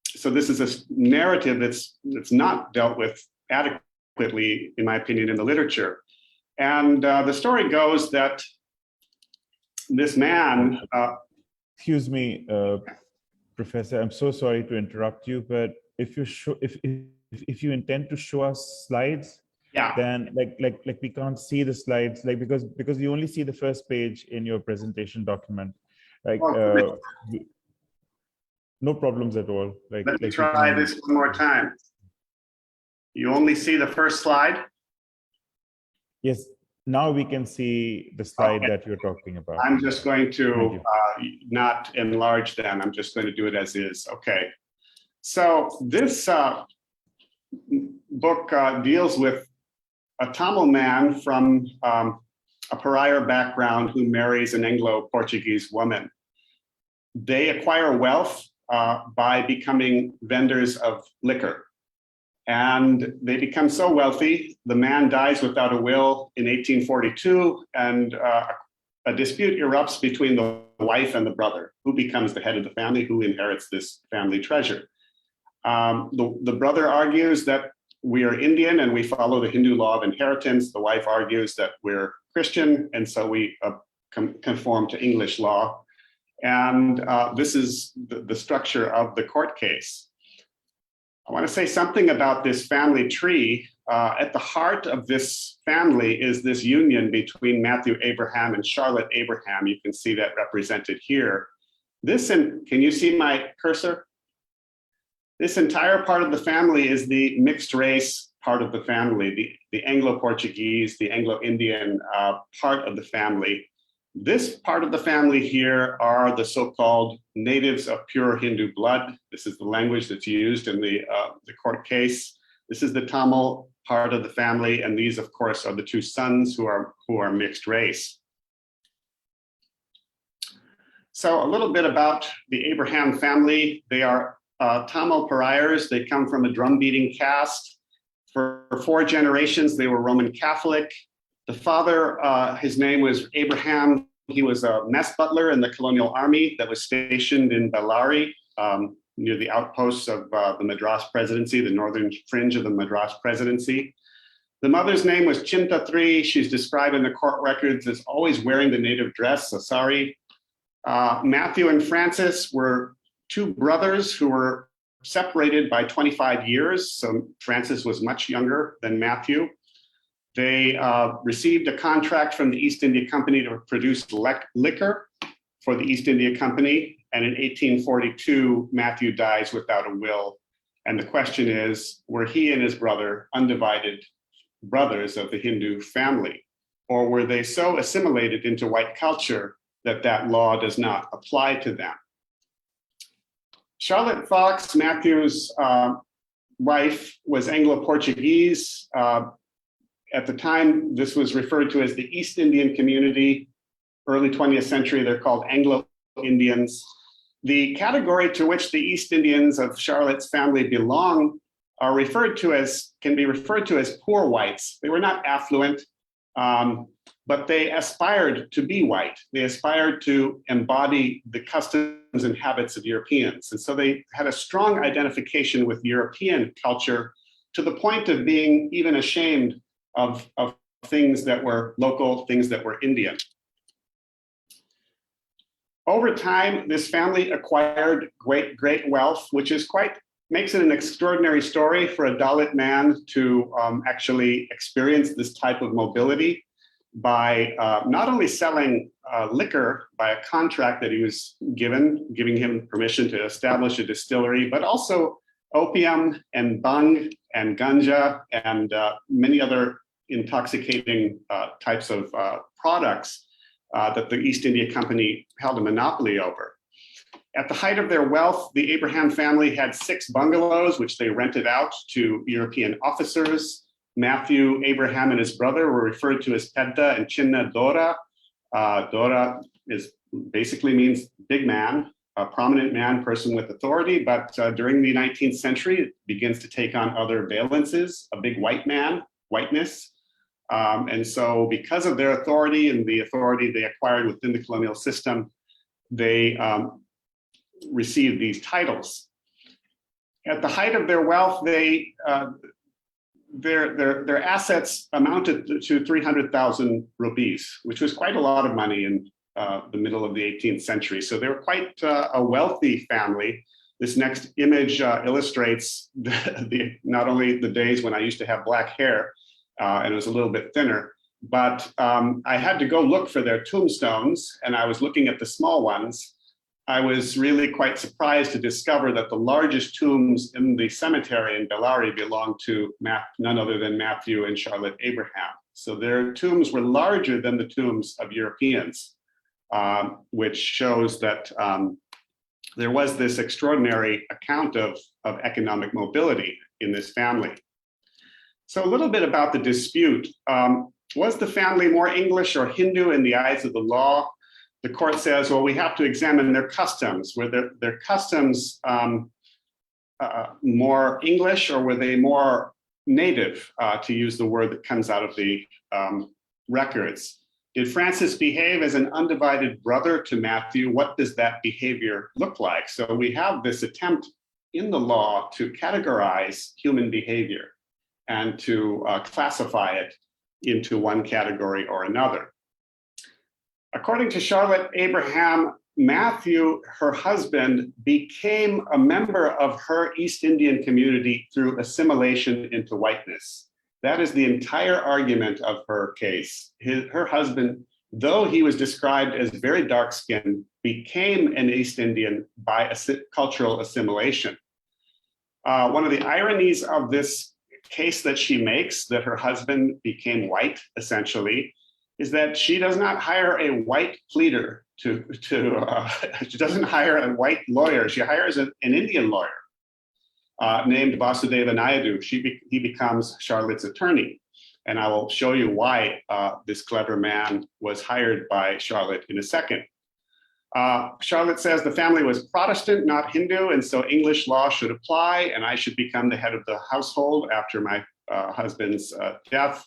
so this is a narrative that's not dealt with adequately, in my opinion, in the literature. And the story goes that this man... Excuse me, Professor, I'm so sorry to interrupt you, but if you intend to show us slides, yeah, then like we can't see the slides, like because you only see the first page in your presentation document. Like no problems at all. Let me try this one more time. You only see the first slide? Yes, now we can see the slide that you're talking about. I'm just going to not enlarge them. I'm just going to do it as is. Okay. So this book deals with a Tamil man from a pariah background who marries an Anglo-Portuguese woman. They acquire wealth by becoming vendors of liquor. And they become so wealthy, the man dies without a will in 1842, and a dispute erupts between the wife and the brother, who becomes the head of the family, who inherits this family treasure. The brother argues that we are Indian and we follow the Hindu law of inheritance. The wife argues that we're Christian, and so we conform to English law. And this is the structure of the court case. I want to say something about this family tree. At the heart of this family is this union between Matthew Abraham and Charlotte Abraham. You can see that represented here. Can you see my cursor? This entire part of the family is the mixed race part of the family, the Anglo-Portuguese, the Anglo-Indian part of the family. This part of the family here are the so-called natives of pure Hindu blood. This is the language that's used in the court case. This is the Tamil part of the family, and these, of course, are the two sons who are mixed race. So a little bit about the Abraham family. They are Tamil pariahs. They come from a drum-beating caste. For 4 generations, they were Roman Catholic. The father, his name was Abraham. He was a mess butler in the colonial army that was stationed in Bellary, near the outposts of the Madras presidency, the northern fringe of the Madras presidency. The mother's name was Chintatri. She's described in the court records as always wearing the native dress, a sari. Matthew and Francis were 2 brothers who were separated by 25 years. So Francis was much younger than Matthew. They received a contract from the East India Company to produce liquor for the East India Company. And in 1842, Matthew dies without a will. And the question is, were he and his brother undivided brothers of the Hindu family? Or were they so assimilated into white culture that that law does not apply to them? Charlotte Fox, Matthew's wife, was Anglo-Portuguese. At the time, this was referred to as the East Indian community. Early 20th century, they're called Anglo-Indians. The category to which the East Indians of Charlotte's family belong are can be referred to as poor whites. They were not affluent, but they aspired to be white. They aspired to embody the customs and habits of Europeans. And so they had a strong identification with European culture to the point of being even ashamed of things that were local, things that were Indian. Over time, this family acquired great wealth, which is makes it an extraordinary story for a Dalit man to actually experience this type of mobility by not only selling liquor by a contract that he was giving him permission to establish a distillery, but also opium and bhang and ganja and many other intoxicating types of products that the East India Company held a monopoly over. At the height of their wealth, the Abraham family had 6 bungalows, which they rented out to European officers. Matthew, Abraham, and his brother were referred to as Pedda and Chinna Dora. Dora basically means big man, a prominent man, person with authority, but during the 19th century, it begins to take on other valences, a big white man, whiteness. And so because of their authority and the authority they acquired within the colonial system, they received these titles. At the height of their wealth, their assets amounted to 300,000 rupees, which was quite a lot of money in the middle of the 18th century. So they were quite a wealthy family. This next image illustrates not only the days when I used to have black hair, and it was a little bit thinner, but I had to go look for their tombstones, and I was looking at the small ones. I was really quite surprised to discover that the largest tombs in the cemetery in Bellary belonged to none other than Matthew and Charlotte Abraham. So their tombs were larger than the tombs of Europeans, which shows that there was this extraordinary account of economic mobility in this family. So a little bit about the dispute. Was the family more English or Hindu in the eyes of the law? The court says, well, we have to examine their customs. Were their customs more English, or were they more native, to use the word that comes out of the records? Did Francis behave as an undivided brother to Matthew? What does that behavior look like? So we have this attempt in the law to categorize human behavior and to classify it into one category or another. According to Charlotte Abraham, Matthew, her husband, became a member of her East Indian community through assimilation into whiteness. That is the entire argument of her case. Her husband, though he was described as very dark-skinned, became an East Indian by cultural assimilation. One of the ironies of this case that she makes, that her husband became white, essentially, is that she does not hire a white pleader she doesn't hire a white lawyer. She hires an Indian lawyer named Vasudeva Naidu. He becomes Charlotte's attorney. And I will show you why this clever man was hired by Charlotte in a second. Charlotte says the family was Protestant, not Hindu, and so English law should apply, and I should become the head of the household after my husband's death.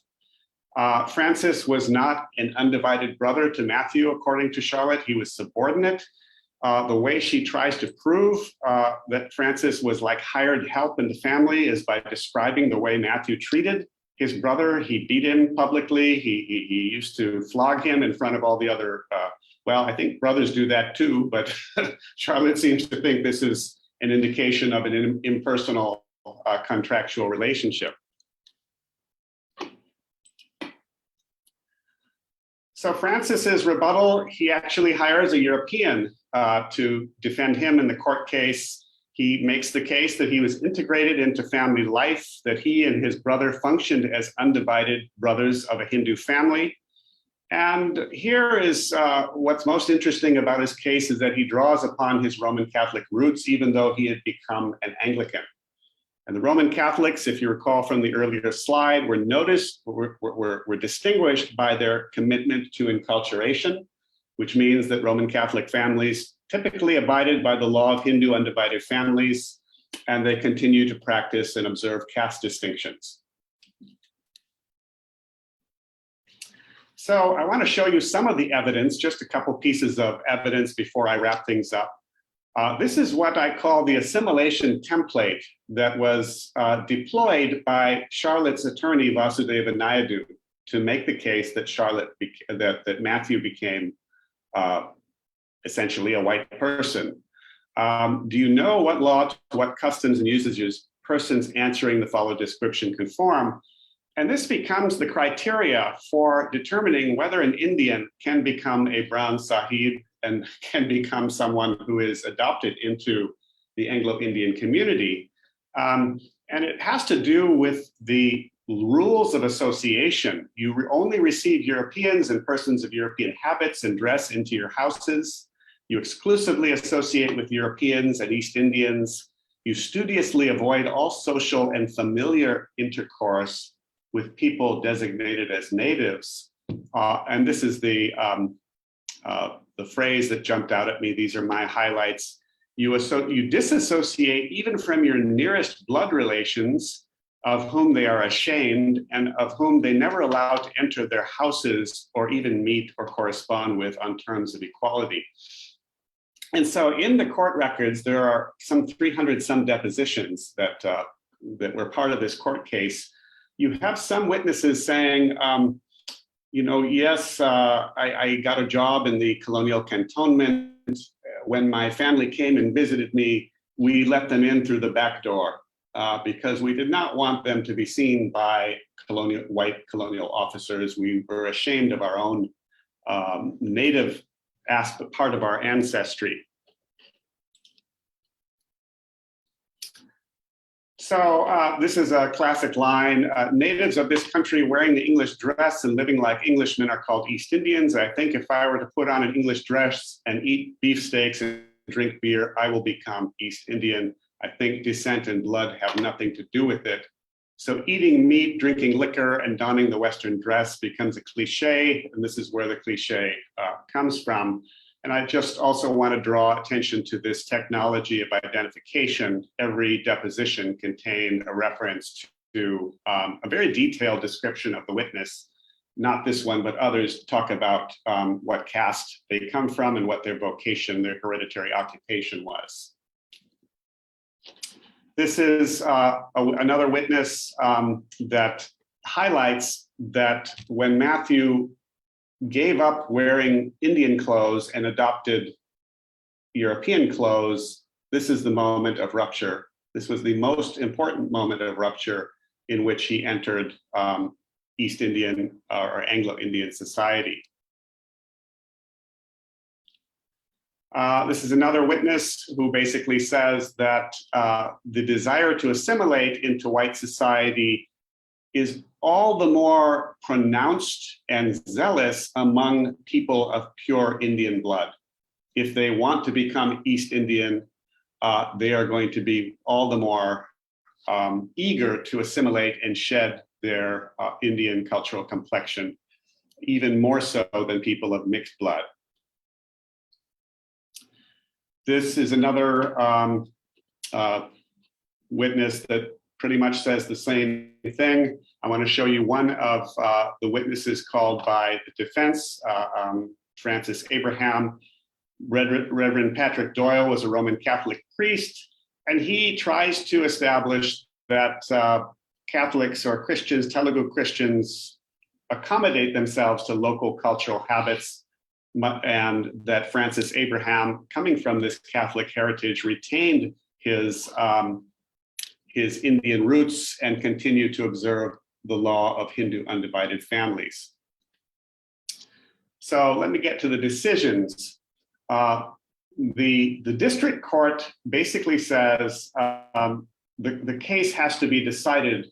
Francis was not an undivided brother to Matthew, according to Charlotte. He was subordinate. The way she tries to prove that Francis was like hired help in the family is by describing the way Matthew treated his brother. He beat him publicly. He used to flog him in front of all the other, well, I think brothers do that too, but Charlotte seems to think this is an indication of an impersonal contractual relationship. So Francis's rebuttal, he actually hires a European to defend him in the court case. He makes the case that he was integrated into family life, that he and his brother functioned as undivided brothers of a Hindu family. And here is what's most interesting about his case is that he draws upon his Roman Catholic roots, even though he had become an Anglican. And the Roman Catholics, if you recall from the earlier slide, were distinguished by their commitment to enculturation, which means that Roman Catholic families typically abided by the law of Hindu undivided families, and they continue to practice and observe caste distinctions. So I want to show you some of the evidence, just a couple pieces of evidence before I wrap things up. This is what I call the assimilation template that was deployed by Charlotte's attorney, Vasudeva Naidu, to make the case that that Matthew became essentially a white person. Do you know what law, what customs and usages persons answering the following description conform? And this becomes the criteria for determining whether an Indian can become a brown sahib and can become someone who is adopted into the Anglo-Indian community. And it has to do with the rules of association. You only receive Europeans and persons of European habits and dress into your houses. You exclusively associate with Europeans and East Indians. You studiously avoid all social and familiar intercourse with people designated as natives. And this is the phrase that jumped out at me. These are my highlights. You disassociate even from your nearest blood relations, of whom they are ashamed and of whom they never allow to enter their houses or even meet or correspond with on terms of equality. And so in the court records, there are some 300 some depositions that were part of this court case. You have some witnesses saying, you know, yes, I got a job in the colonial cantonment. When my family came and visited me, we let them in through the back door because we did not want them to be seen by white colonial officers. We were ashamed of our own native aspect, part of our ancestry. So this is a classic line. Natives of this country wearing the English dress and living like Englishmen are called East Indians. I think if I were to put on an English dress and eat beefsteaks and drink beer, I will become East Indian. I think descent and blood have nothing to do with it. So eating meat, drinking liquor, and donning the Western dress becomes a cliche, and this is where the cliche comes from. And I just also want to draw attention to this technology of identification. Every deposition contained a reference to a very detailed description of the witness. Not this one, but others talk about what caste they come from and what their vocation, their hereditary occupation was. This is another witness that highlights that when Matthew gave up wearing Indian clothes and adopted European clothes, this is the moment of rupture. This was the most important moment of rupture in which he entered East Indian or Anglo-Indian society. This is another witness who basically says that the desire to assimilate into white society is all the more pronounced and zealous among people of pure Indian blood. If they want to become East Indian, they are going to be all the more eager to assimilate and shed their Indian cultural complexion, even more so than people of mixed blood. This is another witness that pretty much says the same thing. I want to show you one of the witnesses called by the defense, Francis Abraham. Reverend Patrick Doyle was a Roman Catholic priest, and he tries to establish that Catholics or Christians, Telugu Christians, accommodate themselves to local cultural habits, and that Francis Abraham, coming from this Catholic heritage, retained his Indian roots and continued to observe the law of Hindu undivided families. So let me get to the decisions. The district court basically says the case has to be decided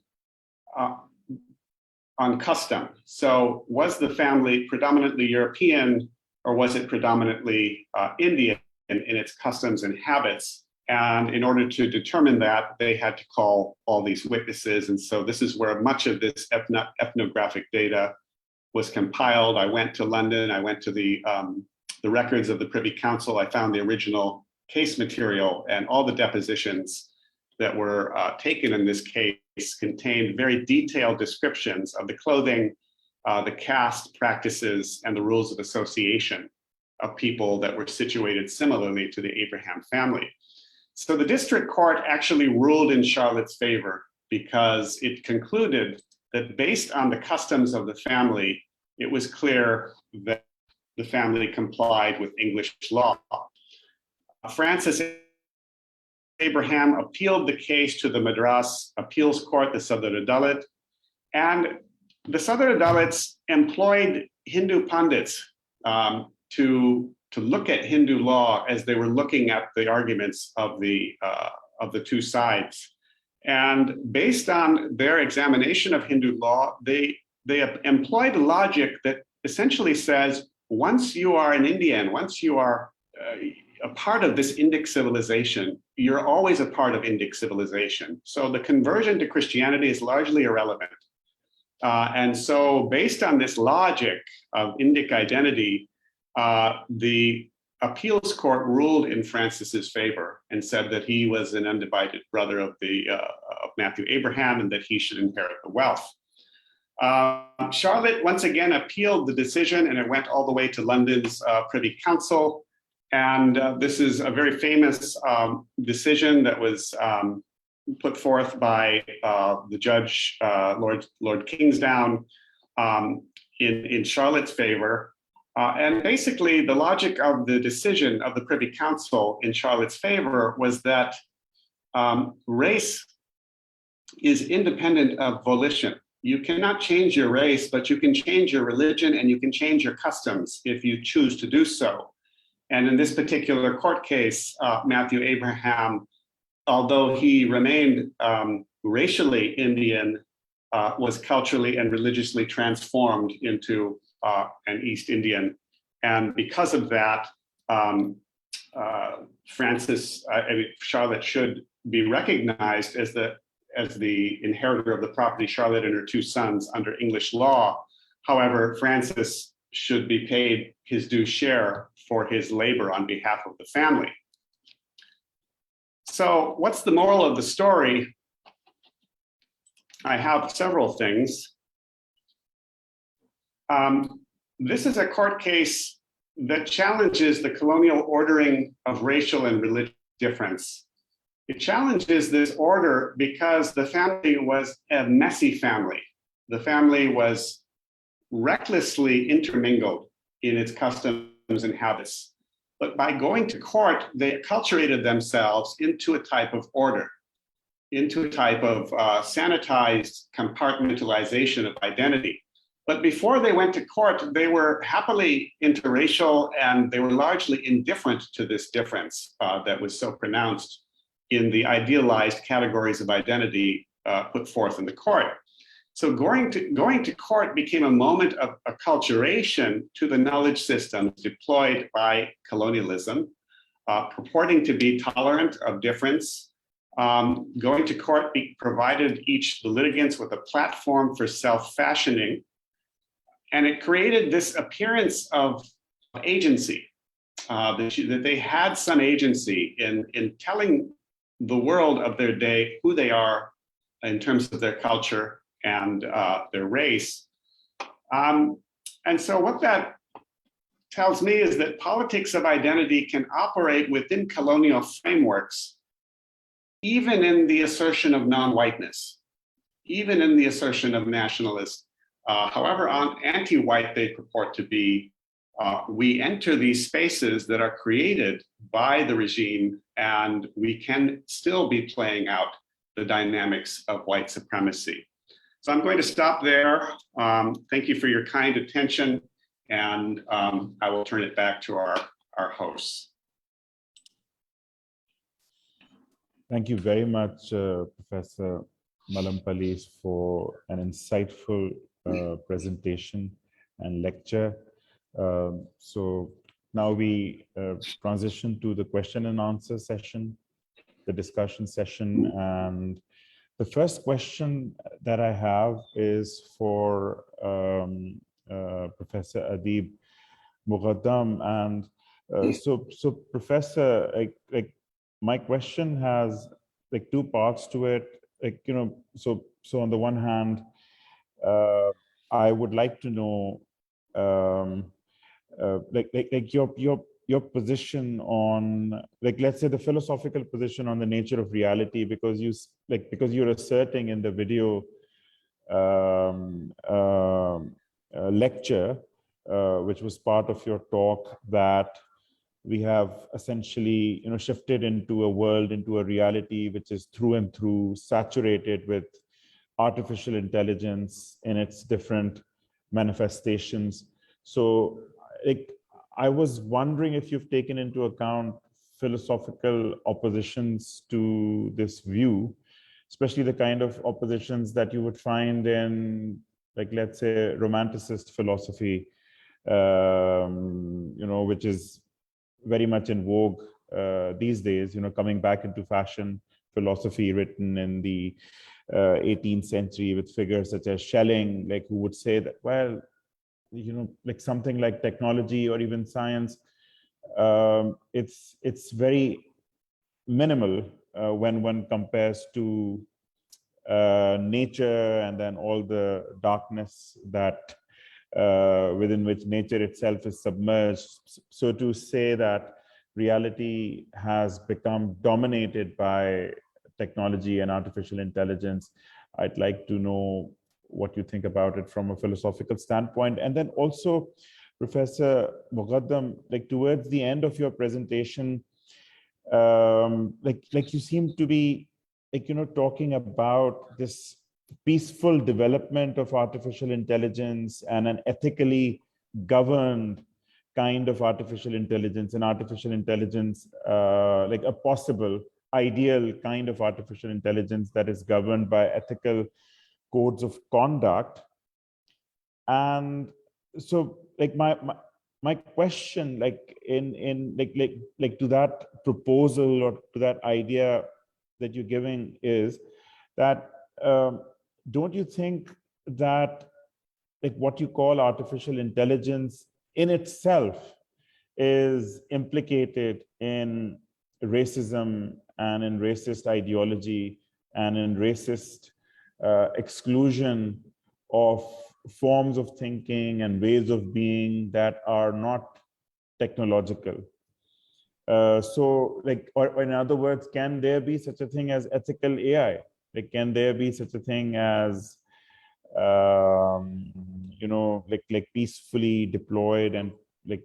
on custom. So was the family predominantly European, or was it predominantly Indian in its customs and habits? And in order to determine that, they had to call all these witnesses. And so this is where much of this ethnographic data was compiled. I went to London, I went to the records of the Privy Council. I found the original case material, and all the depositions that were taken in this case contained very detailed descriptions of the clothing, the caste practices, and the rules of association of people that were situated similarly to the Abraham family. So the district court actually ruled in Charlotte's favor because it concluded that based on the customs of the family, it was clear that the family complied with English law. Francis Abraham appealed the case to the Madras Appeals Court, the Southern Adalat, and the Southern Adalats employed Hindu pundits to look at Hindu law as they were looking at the arguments of the two sides. And based on their examination of Hindu law, they employed a logic that essentially says, once you are an Indian, once you are a part of this Indic civilization, you're always a part of Indic civilization. So the conversion to Christianity is largely irrelevant. And so based on this logic of Indic identity, the appeals court ruled in Francis's favor and said that he was an undivided brother of Matthew Abraham and that he should inherit the wealth. Charlotte once again appealed the decision, and it went all the way to London's Privy Council. And this is a very famous decision that was put forth by the judge, Lord Kingsdown, in Charlotte's favor. And basically, the logic of the decision of the Privy Council in Charlotte's favor was that race is independent of volition. You cannot change your race, but you can change your religion and you can change your customs if you choose to do so. And in this particular court case, Matthew Abraham, although he remained racially Indian, was culturally and religiously transformed into an East Indian. And because of that, Charlotte should be recognized as the inheritor of the property, Charlotte and her two sons, under English law. However, Francis should be paid his due share for his labor on behalf of the family. So what's the moral of the story? I have several things. This is a court case that challenges the colonial ordering of racial and religious difference. It challenges this order because the family was a messy family. The family was recklessly intermingled in its customs and habits. But by going to court, they acculturated themselves into a type of order, into a type of sanitized compartmentalization of identity. But before they went to court, they were happily interracial, and they were largely indifferent to this difference that was so pronounced in the idealized categories of identity put forth in the court. So going to court became a moment of acculturation to the knowledge systems deployed by colonialism, purporting to be tolerant of difference. Going to court provided the litigants with a platform for self-fashioning, and it created this appearance of agency, that they had some agency in telling the world of their day who they are in terms of their culture and their race. And so what that tells me is that politics of identity can operate within colonial frameworks, even in the assertion of non-whiteness, even in the assertion of nationalism. However anti-white they purport to be, we enter these spaces that are created by the regime, and we can still be playing out the dynamics of white supremacy. So I'm going to stop there. Thank you for your kind attention, and I will turn it back to our hosts. Thank you very much, Professor Mallampalli, for an insightful presentation and lecture. So now we transition to the question and answer session, the discussion session. And the first question that I have is for Professor Adib-Moghaddam. And so Professor, my question has two parts to it. So on the one hand, I would like to know your position on, let's say, the philosophical position on the nature of reality, because you're asserting in the video lecture, which was part of your talk, that we have essentially shifted into a world, into a reality which is through and through saturated with artificial intelligence in its different manifestations. So I was wondering if you've taken into account philosophical oppositions to this view, especially the kind of oppositions that you would find in, let's say, romanticist philosophy, which is very much in vogue these days, coming back into fashion, philosophy written in the 18th century with figures such as Schelling, who would say that, well, something like technology or even science, it's very minimal when one compares to nature, and then all the darkness that within which nature itself is submerged. So to say that reality has become dominated by technology and artificial intelligence, I'd like to know what you think about it from a philosophical standpoint. And then also, Professor Moghaddam, towards the end of your presentation, you seem to be talking about this peaceful development of artificial intelligence and an ethically governed kind of artificial intelligence, and artificial intelligence a possible ideal kind of artificial intelligence that is governed by ethical codes of conduct. And so my question to that proposal or to that idea that you're giving is that don't you think that what you call artificial intelligence in itself is implicated in racism and in racist ideology and in racist exclusion of forms of thinking and ways of being that are not technological? So or in other words, can there be such a thing as ethical AI? Can there be such a thing as peacefully deployed and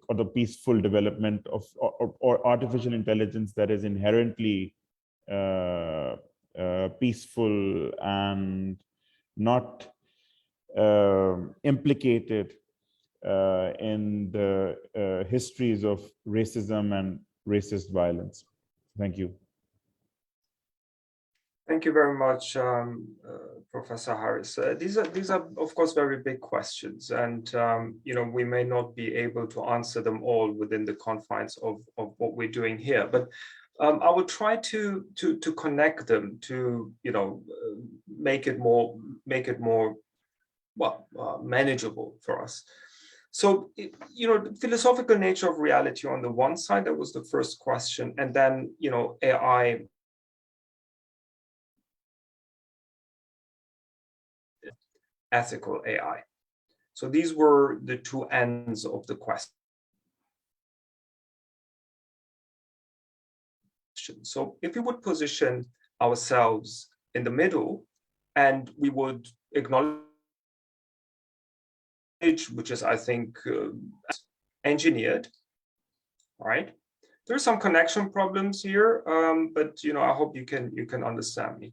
or the peaceful development of or artificial intelligence that is inherently peaceful and not implicated in the histories of racism and racist violence? Thank you. Thank you very much, Professor Harris. These are of course very big questions, and we may not be able to answer them all within the confines of what we're doing here. But I will try to connect them to make it more manageable for us. So the philosophical nature of reality on the one side, that was the first question, and then AI. Ethical AI. So these were the two ends of the question. So if we would position ourselves in the middle and we would acknowledge, which is, I think, engineered, right? There are some connection problems here, but I hope you can understand me.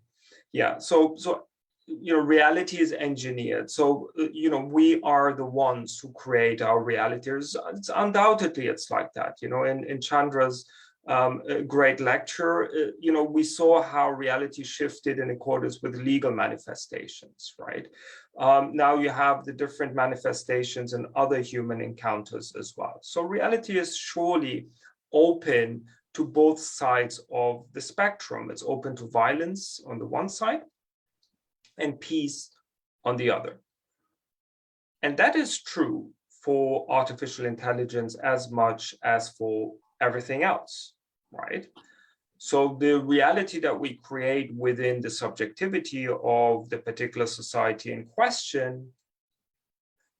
Yeah. So reality is engineered. So we are the ones who create our reality. It's undoubtedly it's like that. In Chandra's great lecture, we saw how reality shifted in accordance with legal manifestations, right? Now you have the different manifestations and other human encounters as well. So reality is surely open to both sides of the spectrum. It's open to violence on the one side and peace on the other. And that is true for artificial intelligence as much as for everything else, right? So the reality that we create within the subjectivity of the particular society in question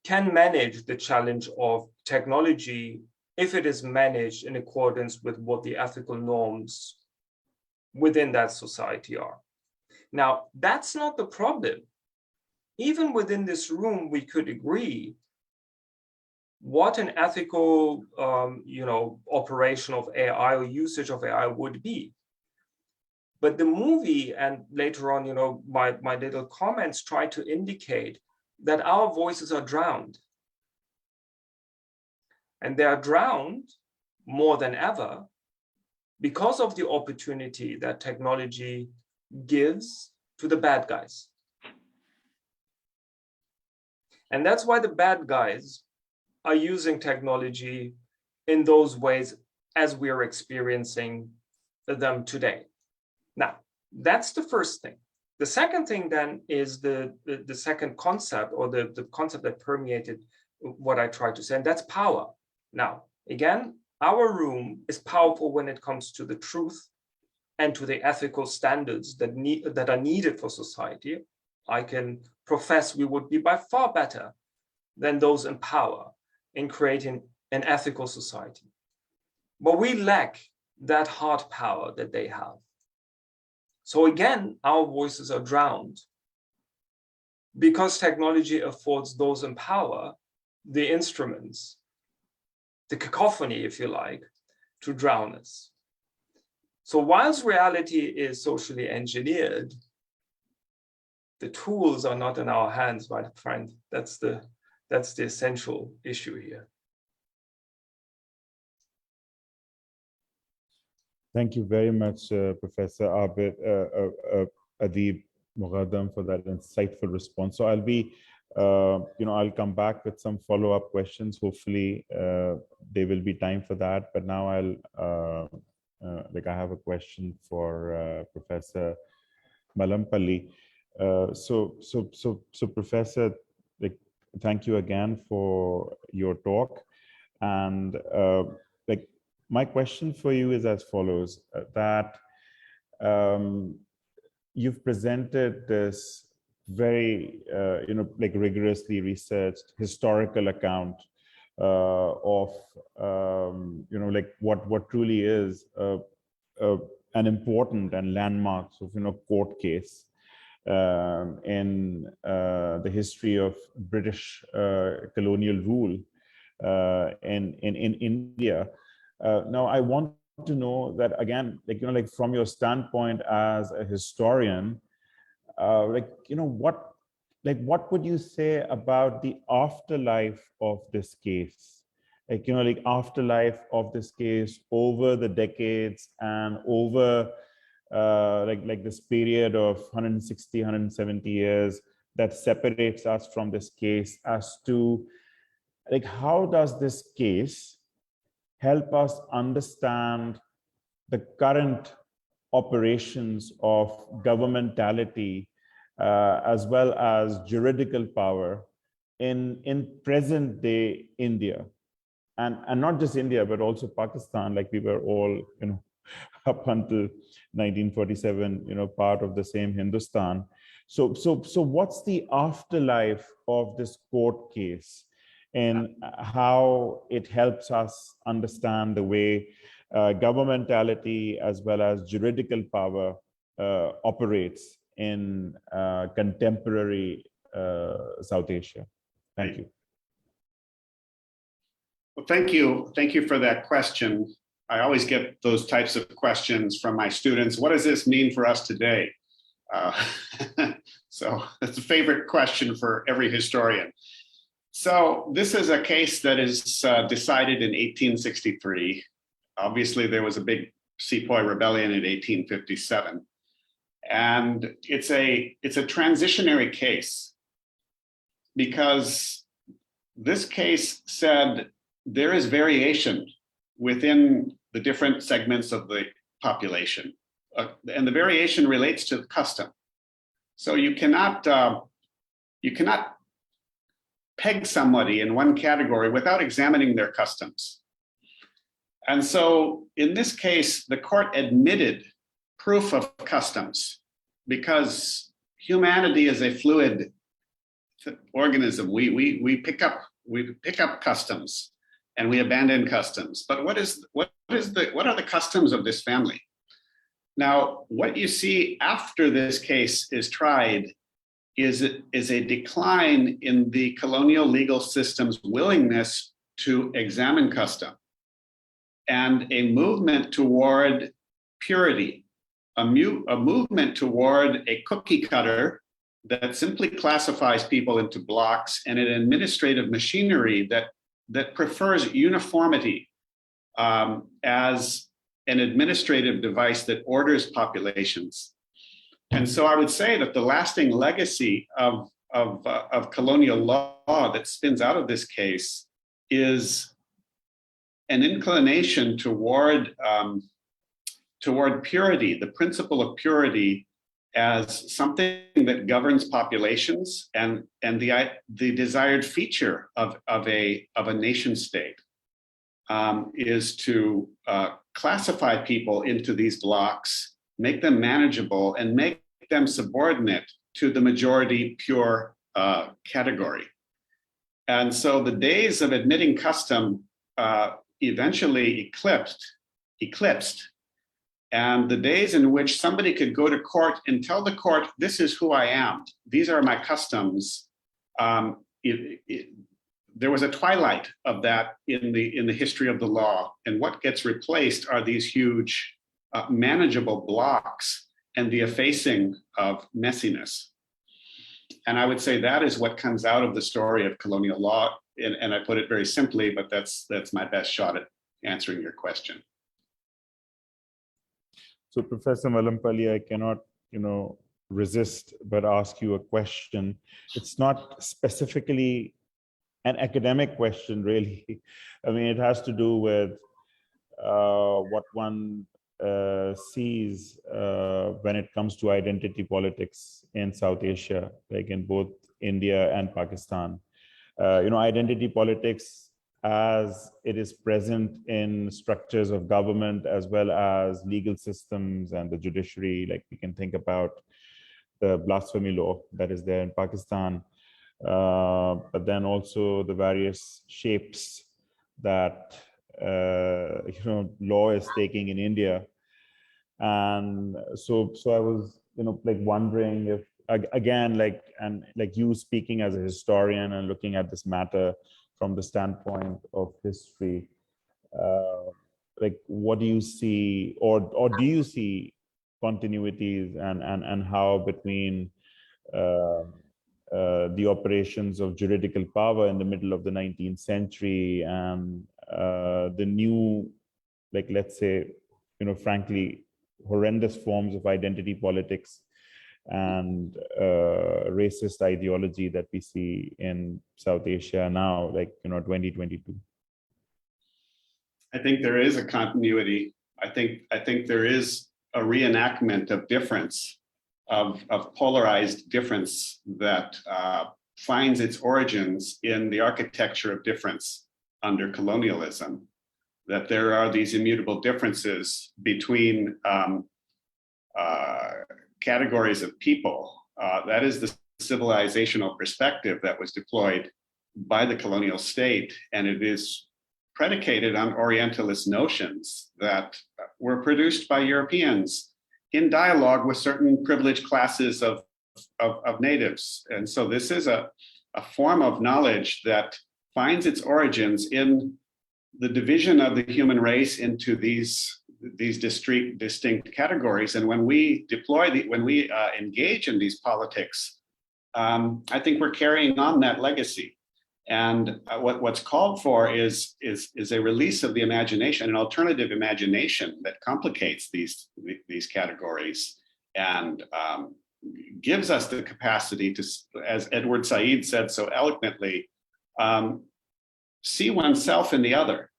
can manage the challenge of technology if it is managed in accordance with what the ethical norms within that society are. Now, that's not the problem. Even within this room, we could agree what an ethical, operation of AI or usage of AI would be. But the movie, and later on, my little comments try to indicate that our voices are drowned. And they are drowned more than ever because of the opportunity that technology gives to the bad guys. And that's why the bad guys are using technology in those ways as we are experiencing them today. Now, that's the first thing. The second thing then is the second concept, or the concept that permeated what I tried to say, and that's power. Now, again, our room is powerful when it comes to the truth and to the ethical standards that are needed for society. I can profess we would be by far better than those in power in creating an ethical society. But we lack that hard power that they have. So again, our voices are drowned because technology affords those in power the instruments, the cacophony, if you like, to drown us. So whilst reality is socially engineered, the tools are not in our hands, my friend. That's the essential issue here. Thank you very much, Professor Adib-Moghaddam, for that insightful response. So I'll be, I'll come back with some follow-up questions. Hopefully, there will be time for that. But now I have a question for Professor Mallampalli. So Professor, thank you again for your talk. And my question for you is as follows: that you've presented this very, rigorously researched historical account of, what truly is an important and landmark court case in the history of British colonial rule in India. Now, I want to know that again, from your standpoint as a historian, what would you say about the afterlife of this case? Afterlife of this case over the decades and over like this period of 160, 170 years that separates us from this case, as to like how does this case help us understand the current operations of governmentality as well as juridical power in present day India, and not just India but also Pakistan. Like we were all, up until 1947, part of the same Hindustan. So what's the afterlife of this court case, and how it helps us understand the way governmentality as well as juridical power operates in contemporary South Asia? Thank you. Well, thank you. Thank you for that question. I always get those types of questions from my students. What does this mean for us today? So that's a favorite question for every historian. So this is a case that is decided in 1863. Obviously, there was a big Sepoy rebellion in 1857. And it's a transitionary case, because this case said there is variation within the different segments of the population. And the variation relates to custom. So you cannot peg somebody in one category without examining their customs. And so in this case, the court admitted proof of customs, because humanity is a fluid organism. We pick up customs and we abandon customs. But what are the customs of this family? Now, what you see after this case is tried is a decline in the colonial legal system's willingness to examine custom, and a movement toward purity, a movement toward a cookie cutter that simply classifies people into blocks, and an administrative machinery that prefers uniformity as an administrative device that orders populations. And so I would say that the lasting legacy of colonial law that spins out of this case is an inclination toward purity, the principle of purity as something that governs populations, and the desired feature of a nation state is to classify people into these blocks, make them manageable, and make them subordinate to the majority pure category. And so the days of admitting custom eventually eclipsed. And the days in which somebody could go to court and tell the court, this is who I am, these are my customs, there was a twilight of that in the history of the law. And what gets replaced are these huge manageable blocks and the effacing of messiness. And I would say that is what comes out of the story of colonial law. And I put it very simply, but that's my best shot at answering your question. So Professor Mallampalli, I cannot, resist but ask you a question. It's not specifically an academic question, really. I mean, it has to do with what one sees when it comes to identity politics in South Asia, like in both India and Pakistan. Identity politics as it is present in structures of government as well as legal systems and the judiciary. Like we can think about the blasphemy law that is there in Pakistan, but then also the various shapes that law is taking in India. And so I was wondering if, again, you speaking as a historian and looking at this matter from the standpoint of history, what do you see, or do you see continuities and how between the operations of juridical power in the middle of the 19th century and the new, let's say, frankly, horrendous forms of identity politics and racist ideology that we see in South Asia now, like 2022? I think there is a continuity. I think there is a reenactment of difference, of polarized difference that finds its origins in the architecture of difference under colonialism. That there are these immutable differences between categories of people. That is the civilizational perspective that was deployed by the colonial state, and it is predicated on Orientalist notions that were produced by Europeans in dialogue with certain privileged classes of natives. And so this is a form of knowledge that finds its origins in the division of the human race into these distinct categories. And when we engage in these politics, I think we're carrying on that legacy. And what's called for is a release of the imagination, an alternative imagination that complicates these categories and gives us the capacity to, as Edward Said said so eloquently, see oneself in the other,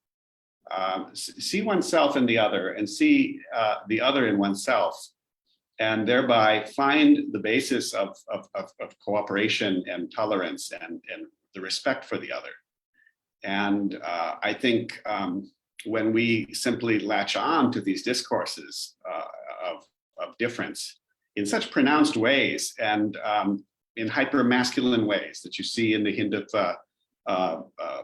see oneself in the other, and see the other in oneself, and thereby find the basis of cooperation and tolerance and the respect for the other. And I think when we simply latch on to these discourses of difference in such pronounced ways and in hyper-masculine ways that you see in the Hindutva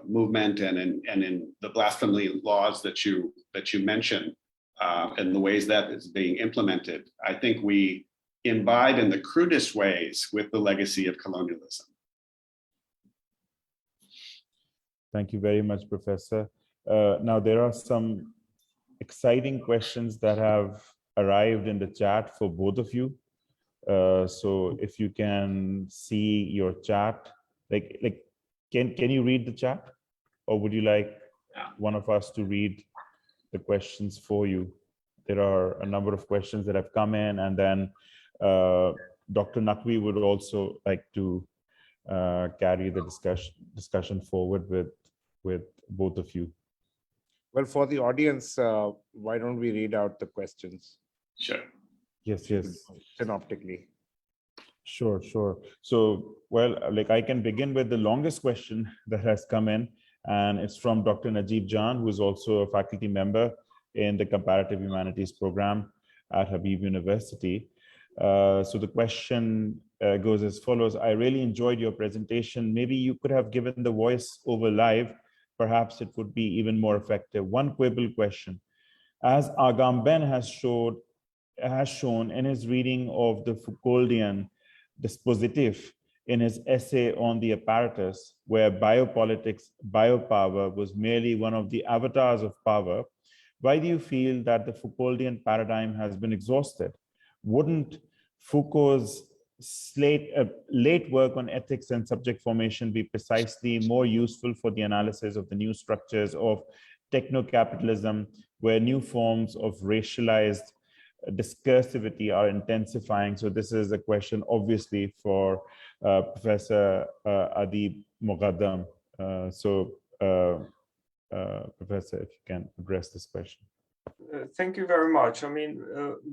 movement and in the blasphemy laws that you mention, and the ways that is being implemented, I think we imbibe in the crudest ways with the legacy of colonialism. Thank you very much, Professor. Now, there are some exciting questions that have arrived in the chat for both of you. So if you can see your chat, can you read the chat? Or would you like one of us to read the questions for you? There are a number of questions that have come in, and then Dr. Naqvi would also like to carry the discussion forward with both of you. Well, for the audience, why don't we read out the questions? Sure. Yes. Synoptically. Sure. So, well, I can begin with the longest question that has come in, and it's from Dr. Najib Jan, who is also a faculty member in the Comparative Humanities program at Habib University. So the question goes as follows. I really enjoyed your presentation. Maybe you could have given the voice over live. Perhaps it would be even more effective. One quibble question. As Agamben has shown in his reading of the Foucauldian dispositif in his essay on the apparatus, where biopolitics, biopower was merely one of the avatars of power, why do you feel that the Foucauldian paradigm has been exhausted? Wouldn't Foucault's late work on ethics and subject formation be precisely more useful for the analysis of the new structures of techno-capitalism, where new forms of racialized discursivity are intensifying? So this is a question obviously for Professor Adib-Moghaddam. Professor, if you can address this question. Thank you very much. I mean,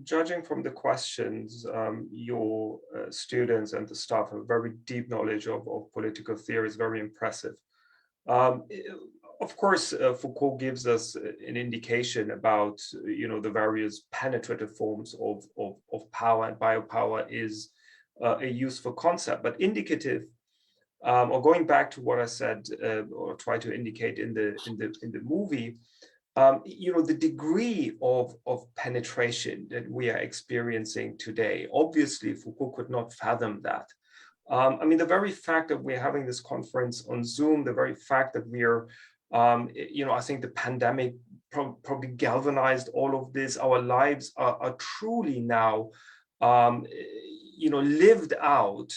judging from the questions, your students and the staff have very deep knowledge of political theory. Is very impressive. Of course, Foucault gives us an indication about, the various penetrative forms of power, and biopower is a useful concept, but indicative, or going back to what I said or try to indicate in the movie, the degree of penetration that we are experiencing today, obviously Foucault could not fathom that. I mean, the very fact that we're having this conference on Zoom, the very fact that we're, I think the pandemic probably galvanized all of this. Our lives are truly now, lived out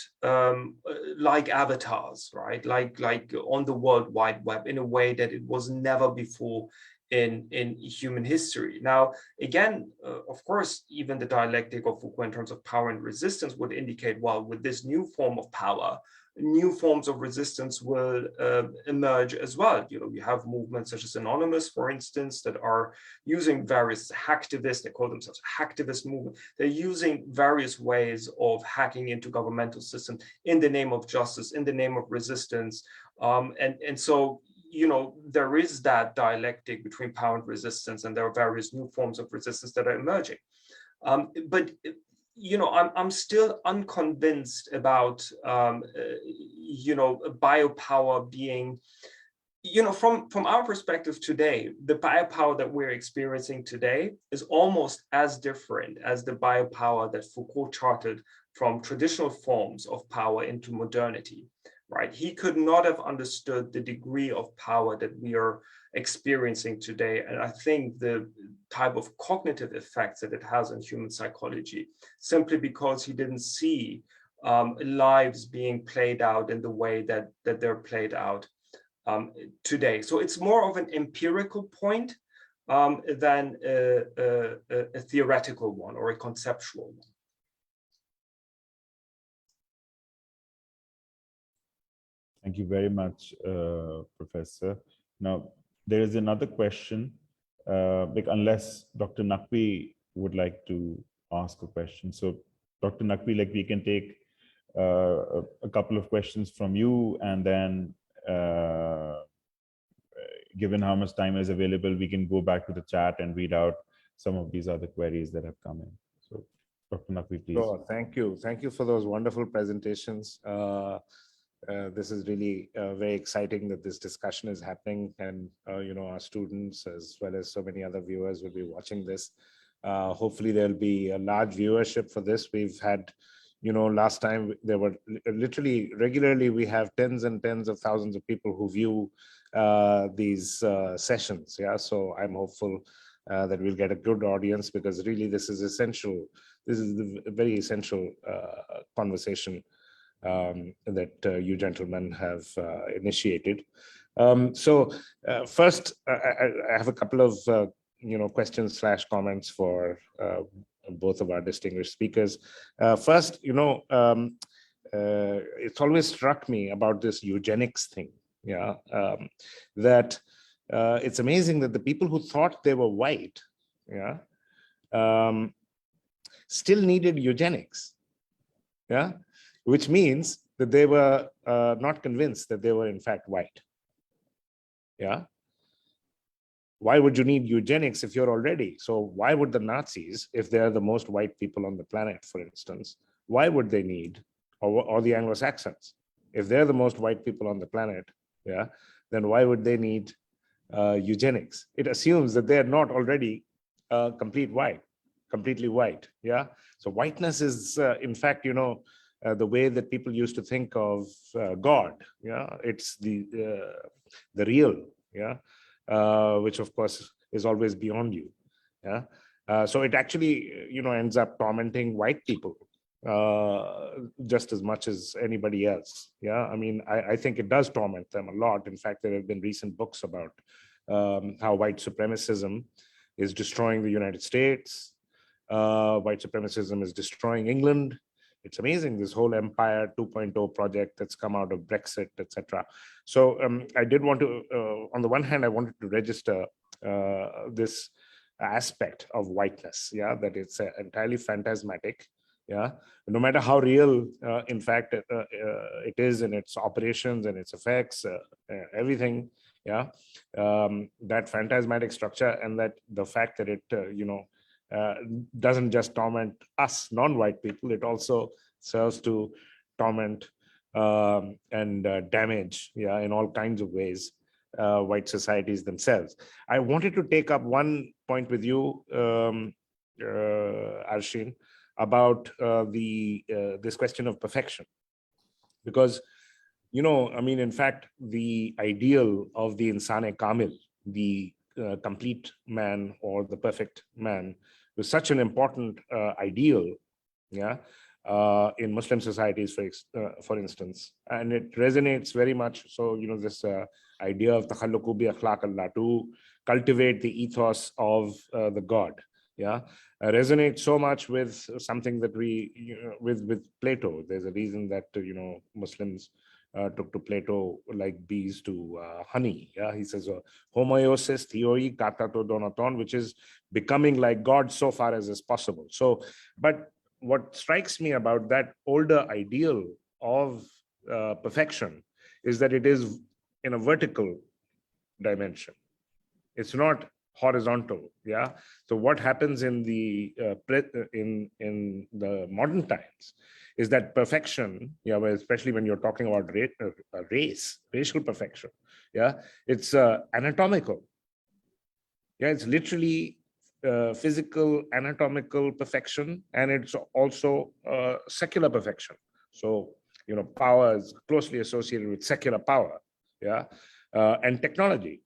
like avatars, right? Like on the World Wide Web, in a way that it was never before in human history. Now, again, of course, even the dialectic of Foucault in terms of power and resistance would indicate, well, with this new form of power, new forms of resistance will emerge as well. You know, we have movements such as Anonymous, for instance, that are using various hacktivists, they call themselves hacktivist movement. They're using various ways of hacking into governmental systems in the name of justice, in the name of resistance. And so, you know, there is that dialectic between power and resistance, and there are various new forms of resistance that are emerging. But you know, I'm still unconvinced about, you know, biopower being, you know, from our perspective today, the biopower that we're experiencing today is almost as different as the biopower that Foucault charted from traditional forms of power into modernity, right? He could not have understood the degree of power that we are experiencing today. And I think the type of cognitive effects that it has on human psychology, simply because he didn't see lives being played out in the way that they're played out today. So it's more of an empirical point than a theoretical one or a conceptual one. Thank you very much, Professor. Now, there is another question, like unless Dr. Naqvi would like to ask a question. So, Dr. Naqvi, like we can take a couple of questions from you, and then given how much time is available, we can go back to the chat and read out some of these other queries that have come in. So, Dr. Naqvi, please. Sure, thank you. Thank you for those wonderful presentations. This is really very exciting that this discussion is happening, and you know, our students as well as so many other viewers will be watching this. Hopefully there'll be a large viewership for this. We've had, you know, last time there were literally regularly, we have tens and tens of thousands of people who view these sessions. Yeah, so I'm hopeful that we'll get a good audience, because really this is essential. This is the very essential conversation that you gentlemen have initiated. First, I have a couple of you know, questions / comments for both of our distinguished speakers. First, you know, it's always struck me about this eugenics thing. Yeah, that it's amazing that the people who thought they were white, yeah, still needed eugenics. Yeah. Which means that they were not convinced that they were in fact white. Yeah. Why would you need eugenics if you're already? So why would the Nazis, if they're the most white people on the planet, for instance, why would they need, or the Anglo-Saxons, if they're the most white people on the planet, yeah, then why would they need eugenics? It assumes that they're not already completely white. Yeah. So whiteness is, in fact, you know, the way that people used to think of God, yeah, it's the real, yeah, which of course is always beyond you, yeah. So it actually, you know, ends up tormenting white people just as much as anybody else, yeah. I mean, I think it does torment them a lot. In fact, there have been recent books about how white supremacism is destroying the United States. White supremacism is destroying England. It's amazing, this whole Empire 2.0 project that's come out of Brexit, etc. So I did want to, on the one hand, I wanted to register this aspect of whiteness, yeah, that it's entirely phantasmatic, yeah, no matter how real, in fact, it is in its operations and its effects, everything, yeah, that phantasmatic structure, and that the fact that it, you know, doesn't just torment us non-white people, it also serves to torment and damage, yeah, in all kinds of ways, white societies themselves. I wanted to take up one point with you, Arshin, about this question of perfection, because, you know, I mean, in fact, the ideal of the insane-e-kamil, the complete man or the perfect man, was such an important ideal, yeah, in Muslim societies, for instance, and it resonates very much. So, this idea of takhalluqu bi akhlaq Allah, to cultivate the ethos of the God, resonates so much with something that we, with Plato. There's a reason that, Muslims took to Plato like bees to honey. He says, homoiosis theoi katato donaton, which is becoming like God so far as is possible. So, but what strikes me about that older ideal of perfection is that it is in a vertical dimension. It's not horizontal. So what happens in the in the modern times is that perfection, especially when you're talking about racial perfection, it's anatomical. It's literally physical, anatomical perfection, and it's also secular perfection. So, power is closely associated with secular power, and technology,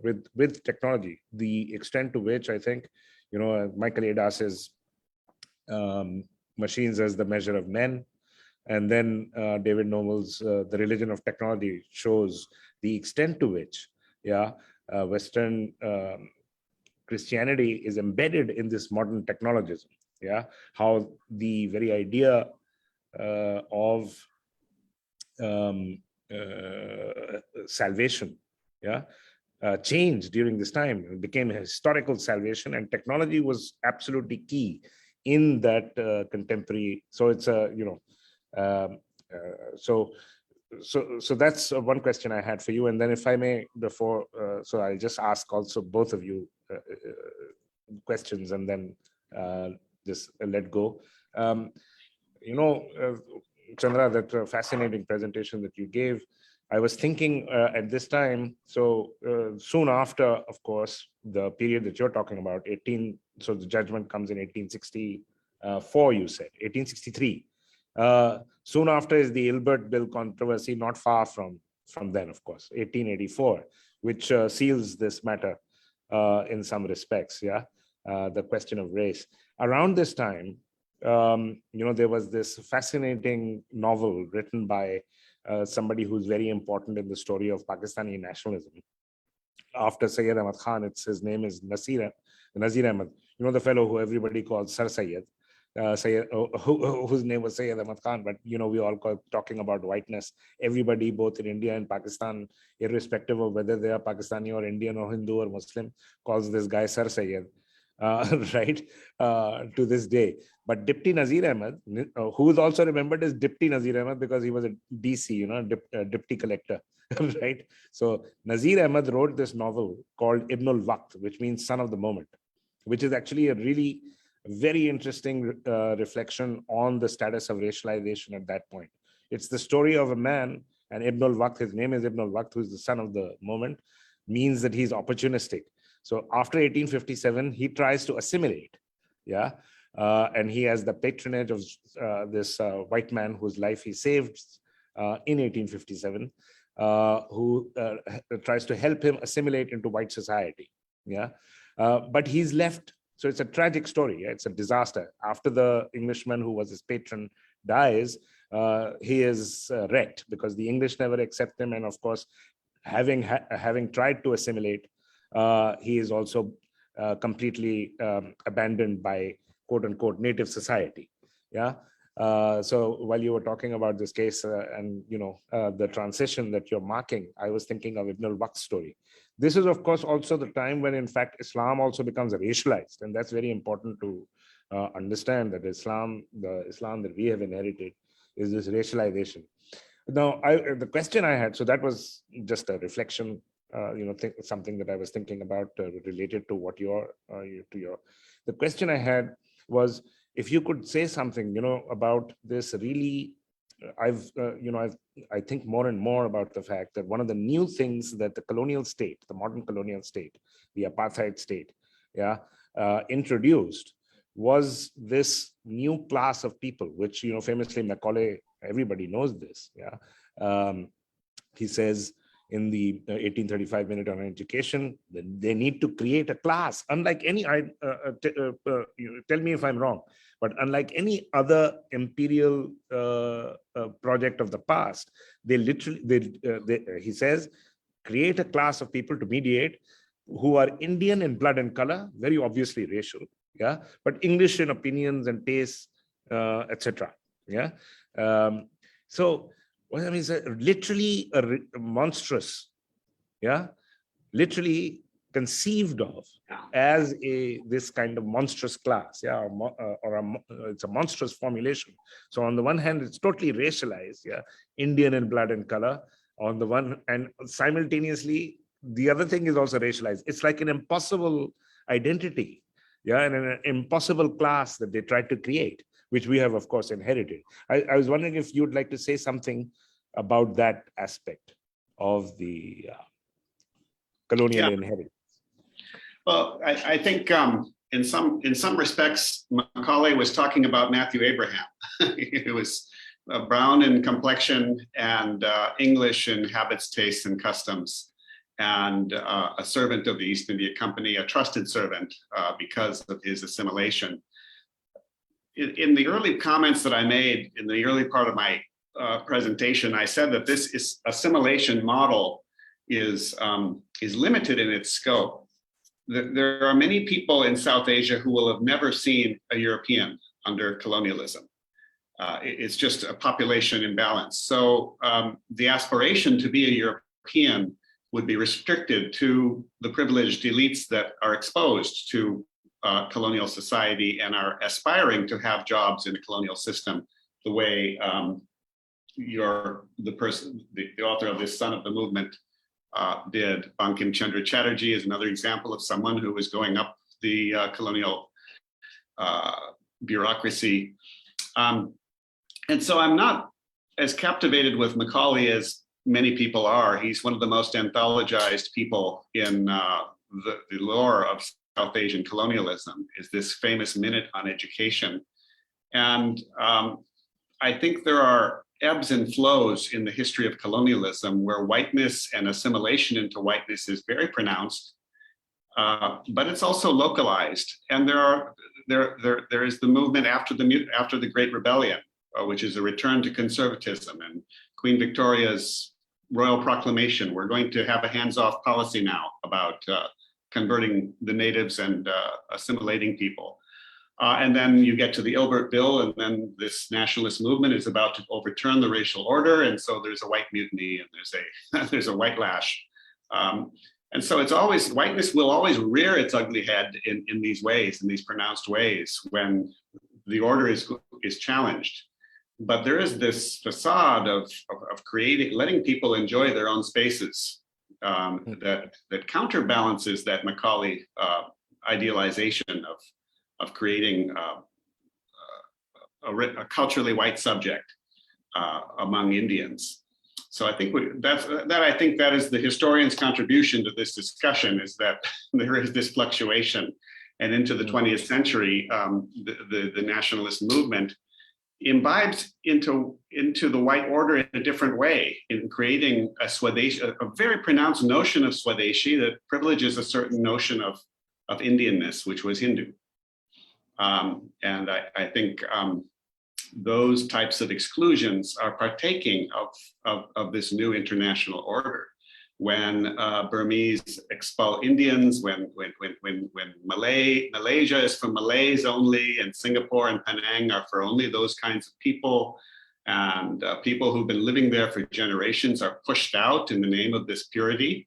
with technology, the extent to which I think, Michael Adas's Machines as the Measure of Men, and then David Nomel's The Religion of Technology shows the extent to which, Western Christianity is embedded in this modern technologism. How the very idea of salvation, changed during this time. It became a historical salvation, and technology was absolutely key in that contemporary. So it's a, so that's one question I had for you. And then, if I may, before, so I'll just ask also both of you questions, and then just let go. Chandra, that fascinating presentation that you gave, I was thinking at this time, so soon after, of course, the period that you're talking about, so the judgment comes in 1864, you said, 1863. Soon after is the Ilbert Bill controversy, not far from then, of course, 1884, which seals this matter in some respects, the question of race. Around this time, there was this fascinating novel written by somebody who's very important in the story of Pakistani nationalism. After Sayyid Ahmad Khan, his name is Nazir Ahmad. The fellow who everybody calls Sir Sayyid, whose name was Sayyid Ahmad Khan, but we all talking about whiteness. Everybody, both in India and Pakistan, irrespective of whether they are Pakistani or Indian or Hindu or Muslim, calls this guy Sir Sayyid. Right, to this day. But Dipti Nazir Ahmad, who is also remembered as Dipti Nazir Ahmad because he was a DC, Dipti collector, right? So Nazir Ahmad wrote this novel called Ibn al-Waqt, which means son of the moment, which is actually a really very interesting reflection on the status of racialization at that point. It's the story of a man, and Ibn al-Waqt, his name is Ibn al-Waqt, who is the son of the moment, means that he's opportunistic. So after 1857, he tries to assimilate, and he has the patronage of this white man whose life he saved in 1857, who tries to help him assimilate into white society, but he's left. So it's a tragic story. It's a disaster. After the Englishman who was his patron dies, he is wrecked because the English never accept him, and of course, having tried to assimilate, he is also completely abandoned by quote unquote native society. So while you were talking about this case and the transition that you're marking, I was thinking of Ibn al-Waqt's story. This is of course also the time when in fact Islam also becomes racialized, and that's very important to understand that the Islam that we have inherited is this racialization. Now, the question I had, so that was just a reflection, something that I was thinking about related to what the question I had was, if you could say something, about this really, I think more and more about the fact that one of the new things that the colonial state, the modern colonial state, the apartheid state, introduced was this new class of people, which, famously Macaulay, everybody knows this. He says in the 1835 Minute on Education. They need to create a class, unlike any, tell me if I'm wrong, but unlike any other imperial project of the past, they literally, he says, create a class of people to mediate who are Indian in blood and color, very obviously racial, yeah, but English in opinions and tastes, etc. Yeah. So what I mean is literally a monstrous, yeah, literally conceived of as this kind of monstrous class, yeah, it's a monstrous formulation. So on the one hand, it's totally racialized, yeah, Indian in blood and color. On the one, and simultaneously, the other thing is also racialized. It's like an impossible identity, yeah, and an impossible class that they tried to create, which we have, of course, inherited. I was wondering if you'd like to say something about that aspect of the colonial inheritance. Well, I think in some respects, Macaulay was talking about Matthew Abraham. He was brown in complexion and English in habits, tastes, and customs, and a servant of the East India Company, a trusted servant because of his assimilation. In the early comments that I made in the early part of my presentation, I said that this assimilation model is limited in its scope. There are many people in South Asia who will have never seen a European under colonialism. It's just a population imbalance. So the aspiration to be a European would be restricted to the privileged elites that are exposed to colonial society and are aspiring to have jobs in the colonial system, the way the author of this Son of the Movement did. Bankim Chandra Chatterjee is another example of someone who was going up the colonial bureaucracy. And so I'm not as captivated with Macaulay as many people are. He's one of the most anthologized people in the lore of South Asian colonialism, is this famous minute on education. And I think there are ebbs and flows in the history of colonialism where whiteness and assimilation into whiteness is very pronounced, but it's also localized. And there is the movement after the Great Rebellion, which is a return to conservatism, and Queen Victoria's royal proclamation, we're going to have a hands-off policy now about converting the natives and assimilating people. And then you get to the Ilbert Bill, and then this nationalist movement is about to overturn the racial order, and so there's a white mutiny, and there's a white lash. And so it's always, whiteness will always rear its ugly head in these ways, in these pronounced ways, when the order is challenged. But there is this facade of creating, letting people enjoy their own spaces that counterbalances that Macaulay idealization of creating a culturally white subject among Indians. So I think that is the historian's contribution to this discussion, is that there is this fluctuation, and into the 20th century, the nationalist movement imbibes into the white order in a different way, in creating a Swadeshi, a very pronounced notion of Swadeshi that privileges a certain notion of Indianness, which was Hindu. And I think those types of exclusions are partaking of this new international order. When Burmese expel Indians, when Malaysia is for Malays only, and Singapore and Penang are for only those kinds of people, and people who've been living there for generations are pushed out in the name of this purity,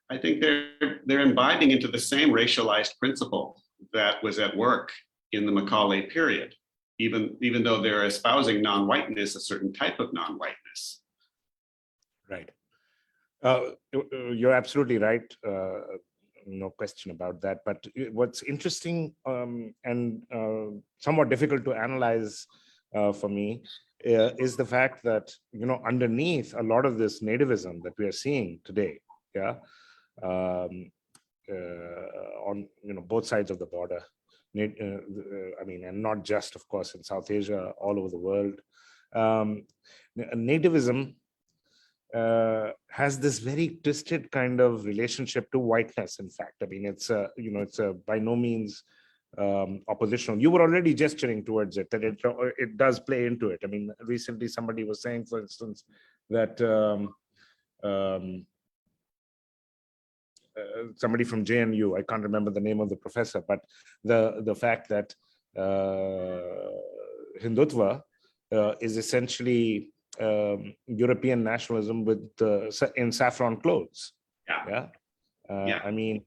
I think they're imbibing into the same racialized principle that was at work in the Macaulay period, even though they're espousing non-whiteness, a certain type of non-whiteness. Right. You're absolutely right. No question about that. But what's interesting and somewhat difficult to analyze for me is the fact that, underneath a lot of this nativism that we are seeing today, yeah, on both sides of the border, and not just, of course, in South Asia, all over the world, nativism has this very twisted kind of relationship to whiteness. In fact, I mean, it's a by no means oppositional. You were already gesturing towards it, that it does play into it. I mean, recently somebody was saying, for instance, that somebody from JNU, I can't remember the name of the professor, but the fact that Hindutva is essentially European nationalism with in saffron clothes. Yeah. I mean,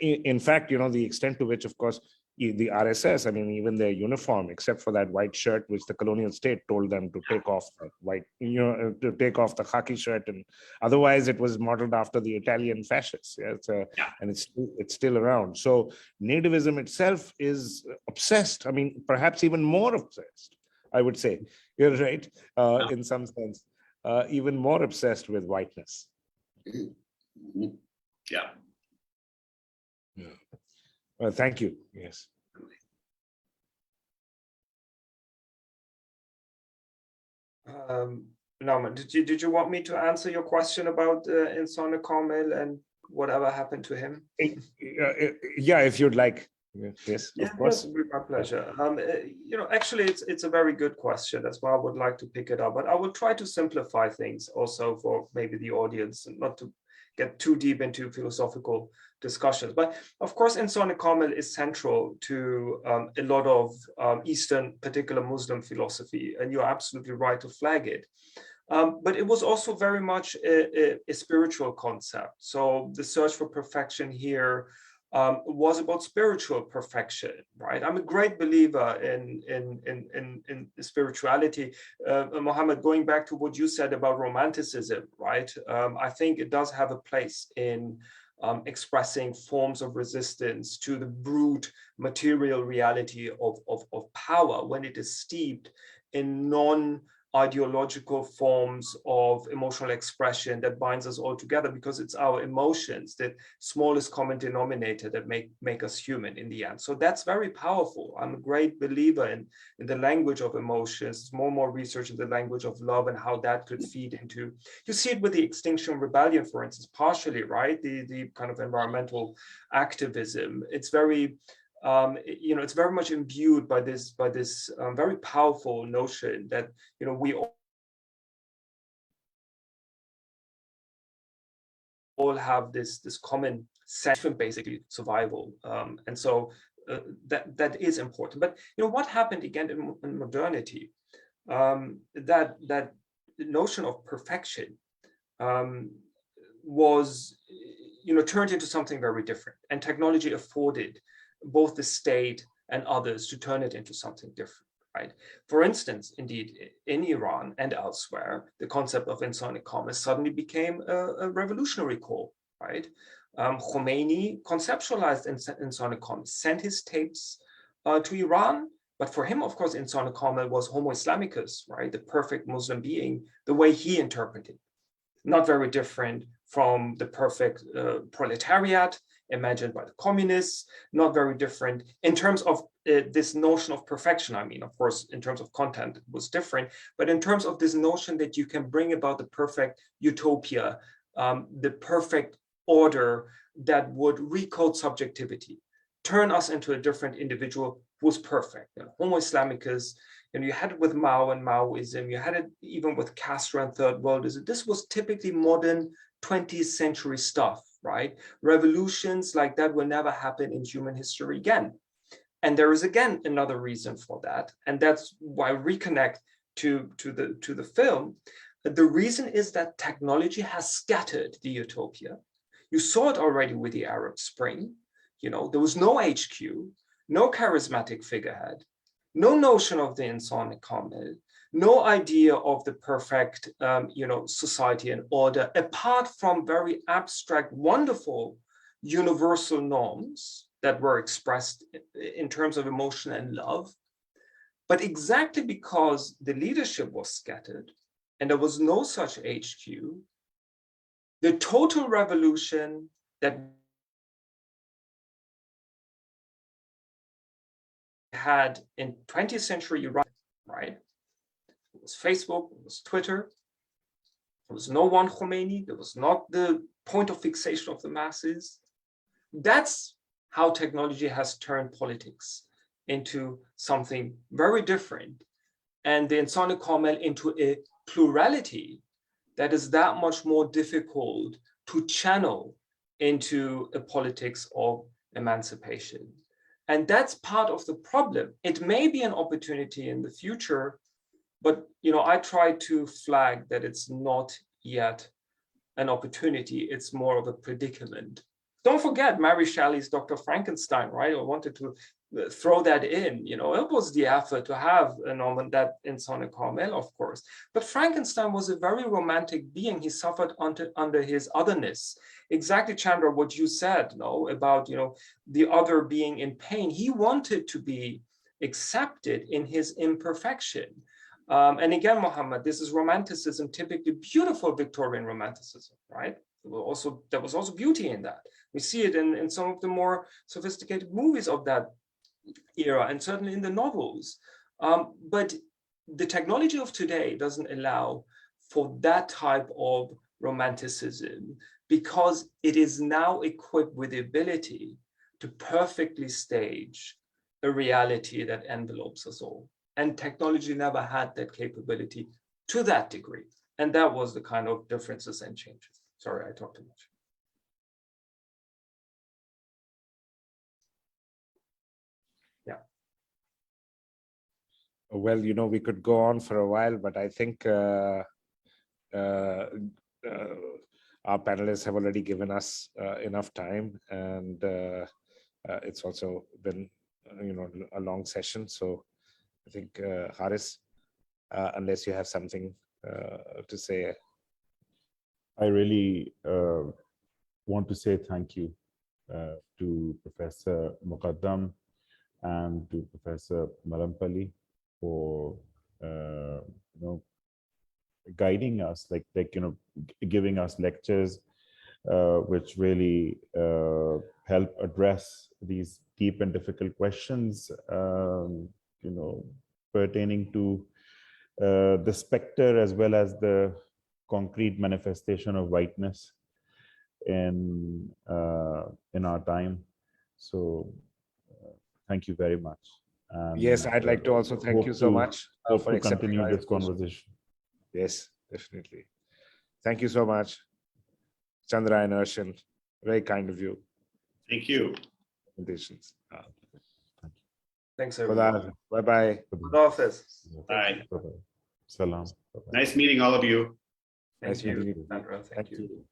in fact, the extent to which, of course, the RSS, I mean, even their uniform, except for that white shirt, which the colonial state told them to take off the white, to take off the khaki shirt, and otherwise it was modeled after the Italian fascists. Yeah, and it's still around. So nativism itself is obsessed. I mean, perhaps even more obsessed, I would say. You're right, in some sense, even more obsessed with whiteness. Yeah. Well, thank you. Yes. Nauman, did you want me to answer your question about 𝐸𝐴 𝐂𝐻 and whatever happened to him? Yeah, if you'd like. Yes, yeah, of course. Yes, it would be my pleasure. Actually, it's a very good question. That's why I would like to pick it up. But I will try to simplify things also for maybe the audience, and not to get too deep into philosophical discussions. But of course, 𝐸𝐴 𝐂𝐻 is central to a lot of Eastern, particular Muslim philosophy, and you're absolutely right to flag it. But it was also very much a spiritual concept. So the search for perfection here was about spiritual perfection, right? I'm a great believer in spirituality. Mohammed, going back to what you said about romanticism, right? I think it does have a place in expressing forms of resistance to the brute material reality of power when it is steeped in non-ideological forms of emotional expression that binds us all together, because it's our emotions, the smallest common denominator, that make us human in the end. So that's very powerful. I'm a great believer in the language of emotions. More and more research in the language of love and how that could feed into, you see it with the Extinction Rebellion, for instance, partially, right? The kind of environmental activism. It's very it's very much imbued by this very powerful notion that we all have this common sense of basically survival, and so that is important. But what happened again in modernity? That notion of perfection was turned into something very different, and technology afforded both the state and others to turn it into something different, right? For instance, indeed, in Iran and elsewhere, the concept of 𝐸𝐴 𝐂𝐻 suddenly became a revolutionary call, right? Khomeini conceptualized 𝐸𝐴 𝐂𝐻, sent his tapes to Iran, but for him, of course, 𝐸𝐴 𝐂𝐻 was Homo Islamicus, right? The perfect Muslim being, the way he interpreted, not very different from the perfect proletariat imagined by the communists, not very different in terms of this notion of perfection. I mean, of course, in terms of content, it was different, but in terms of this notion that you can bring about the perfect utopia, the perfect order that would recode subjectivity, turn us into a different individual who's perfect. Homo Islamicus, you had it with Mao and Maoism, you had it even with Castro and Third Worldism. This was typically modern 20th century stuff, right? Revolutions like that will never happen in human history again. And there is again another reason for that, and that's why I reconnect to the film. The reason is that technology has scattered the utopia. You saw it already with the Arab Spring. There was no HQ, no charismatic figurehead, no notion of the 𝐸𝐴 𝐂𝐻, no idea of the perfect, society and order, apart from very abstract, wonderful, universal norms that were expressed in terms of emotion and love. But exactly because the leadership was scattered and there was no such HQ, the total revolution that had in 20th century Iran, right? It was Facebook, it was Twitter. There was no one Khomeini. There was not the point of fixation of the masses. That's how technology has turned politics into something very different, and the 𝐂𝐤 𝐂𝐤𝐿 into a plurality that is that much more difficult to channel into a politics of emancipation. And that's part of the problem. It may be an opportunity in the future, but I try to flag that it's not yet an opportunity. It's more of a predicament. Don't forget Mary Shelley's Dr. Frankenstein, right? I wanted to throw that in. It was the effort to have a Nauman that 𝐂𝐤 𝐂𝐤𝐿, of course. But Frankenstein was a very romantic being. He suffered under his otherness. Exactly, Chandra, what you said, about the other being in pain. He wanted to be accepted in his imperfection. And again, Muhammad, this is romanticism, typically beautiful Victorian romanticism, right? There was also beauty in that. We see it in some of the more sophisticated movies of that era, and certainly in the novels. But the technology of today doesn't allow for that type of romanticism, because it is now equipped with the ability to perfectly stage a reality that envelopes us all. And technology never had that capability to that degree. And that was the kind of differences and changes. Sorry, I talked too much. Yeah. Well, we could go on for a while, but I think our panelists have already given us enough time, and it's also been, a long session. So I think, Haris, unless you have something to say. I really want to say thank you to Professor Moghaddam and to Professor Malampali for guiding us, giving us lectures which really help address these deep and difficult questions, pertaining to the specter as well as the concrete manifestation of whiteness in our time. So thank you very much. And, yes, I'd like to also thank you so much for continue this conversation. Yes, definitely. Thank you so much, Chandra and Arshin. Very kind of you. Thank you. Thanks, everyone. Bye-bye. Bye. Bye-bye. Salam. Nice meeting all of you. Thank Nice meeting you, you. Chandra. Thank you.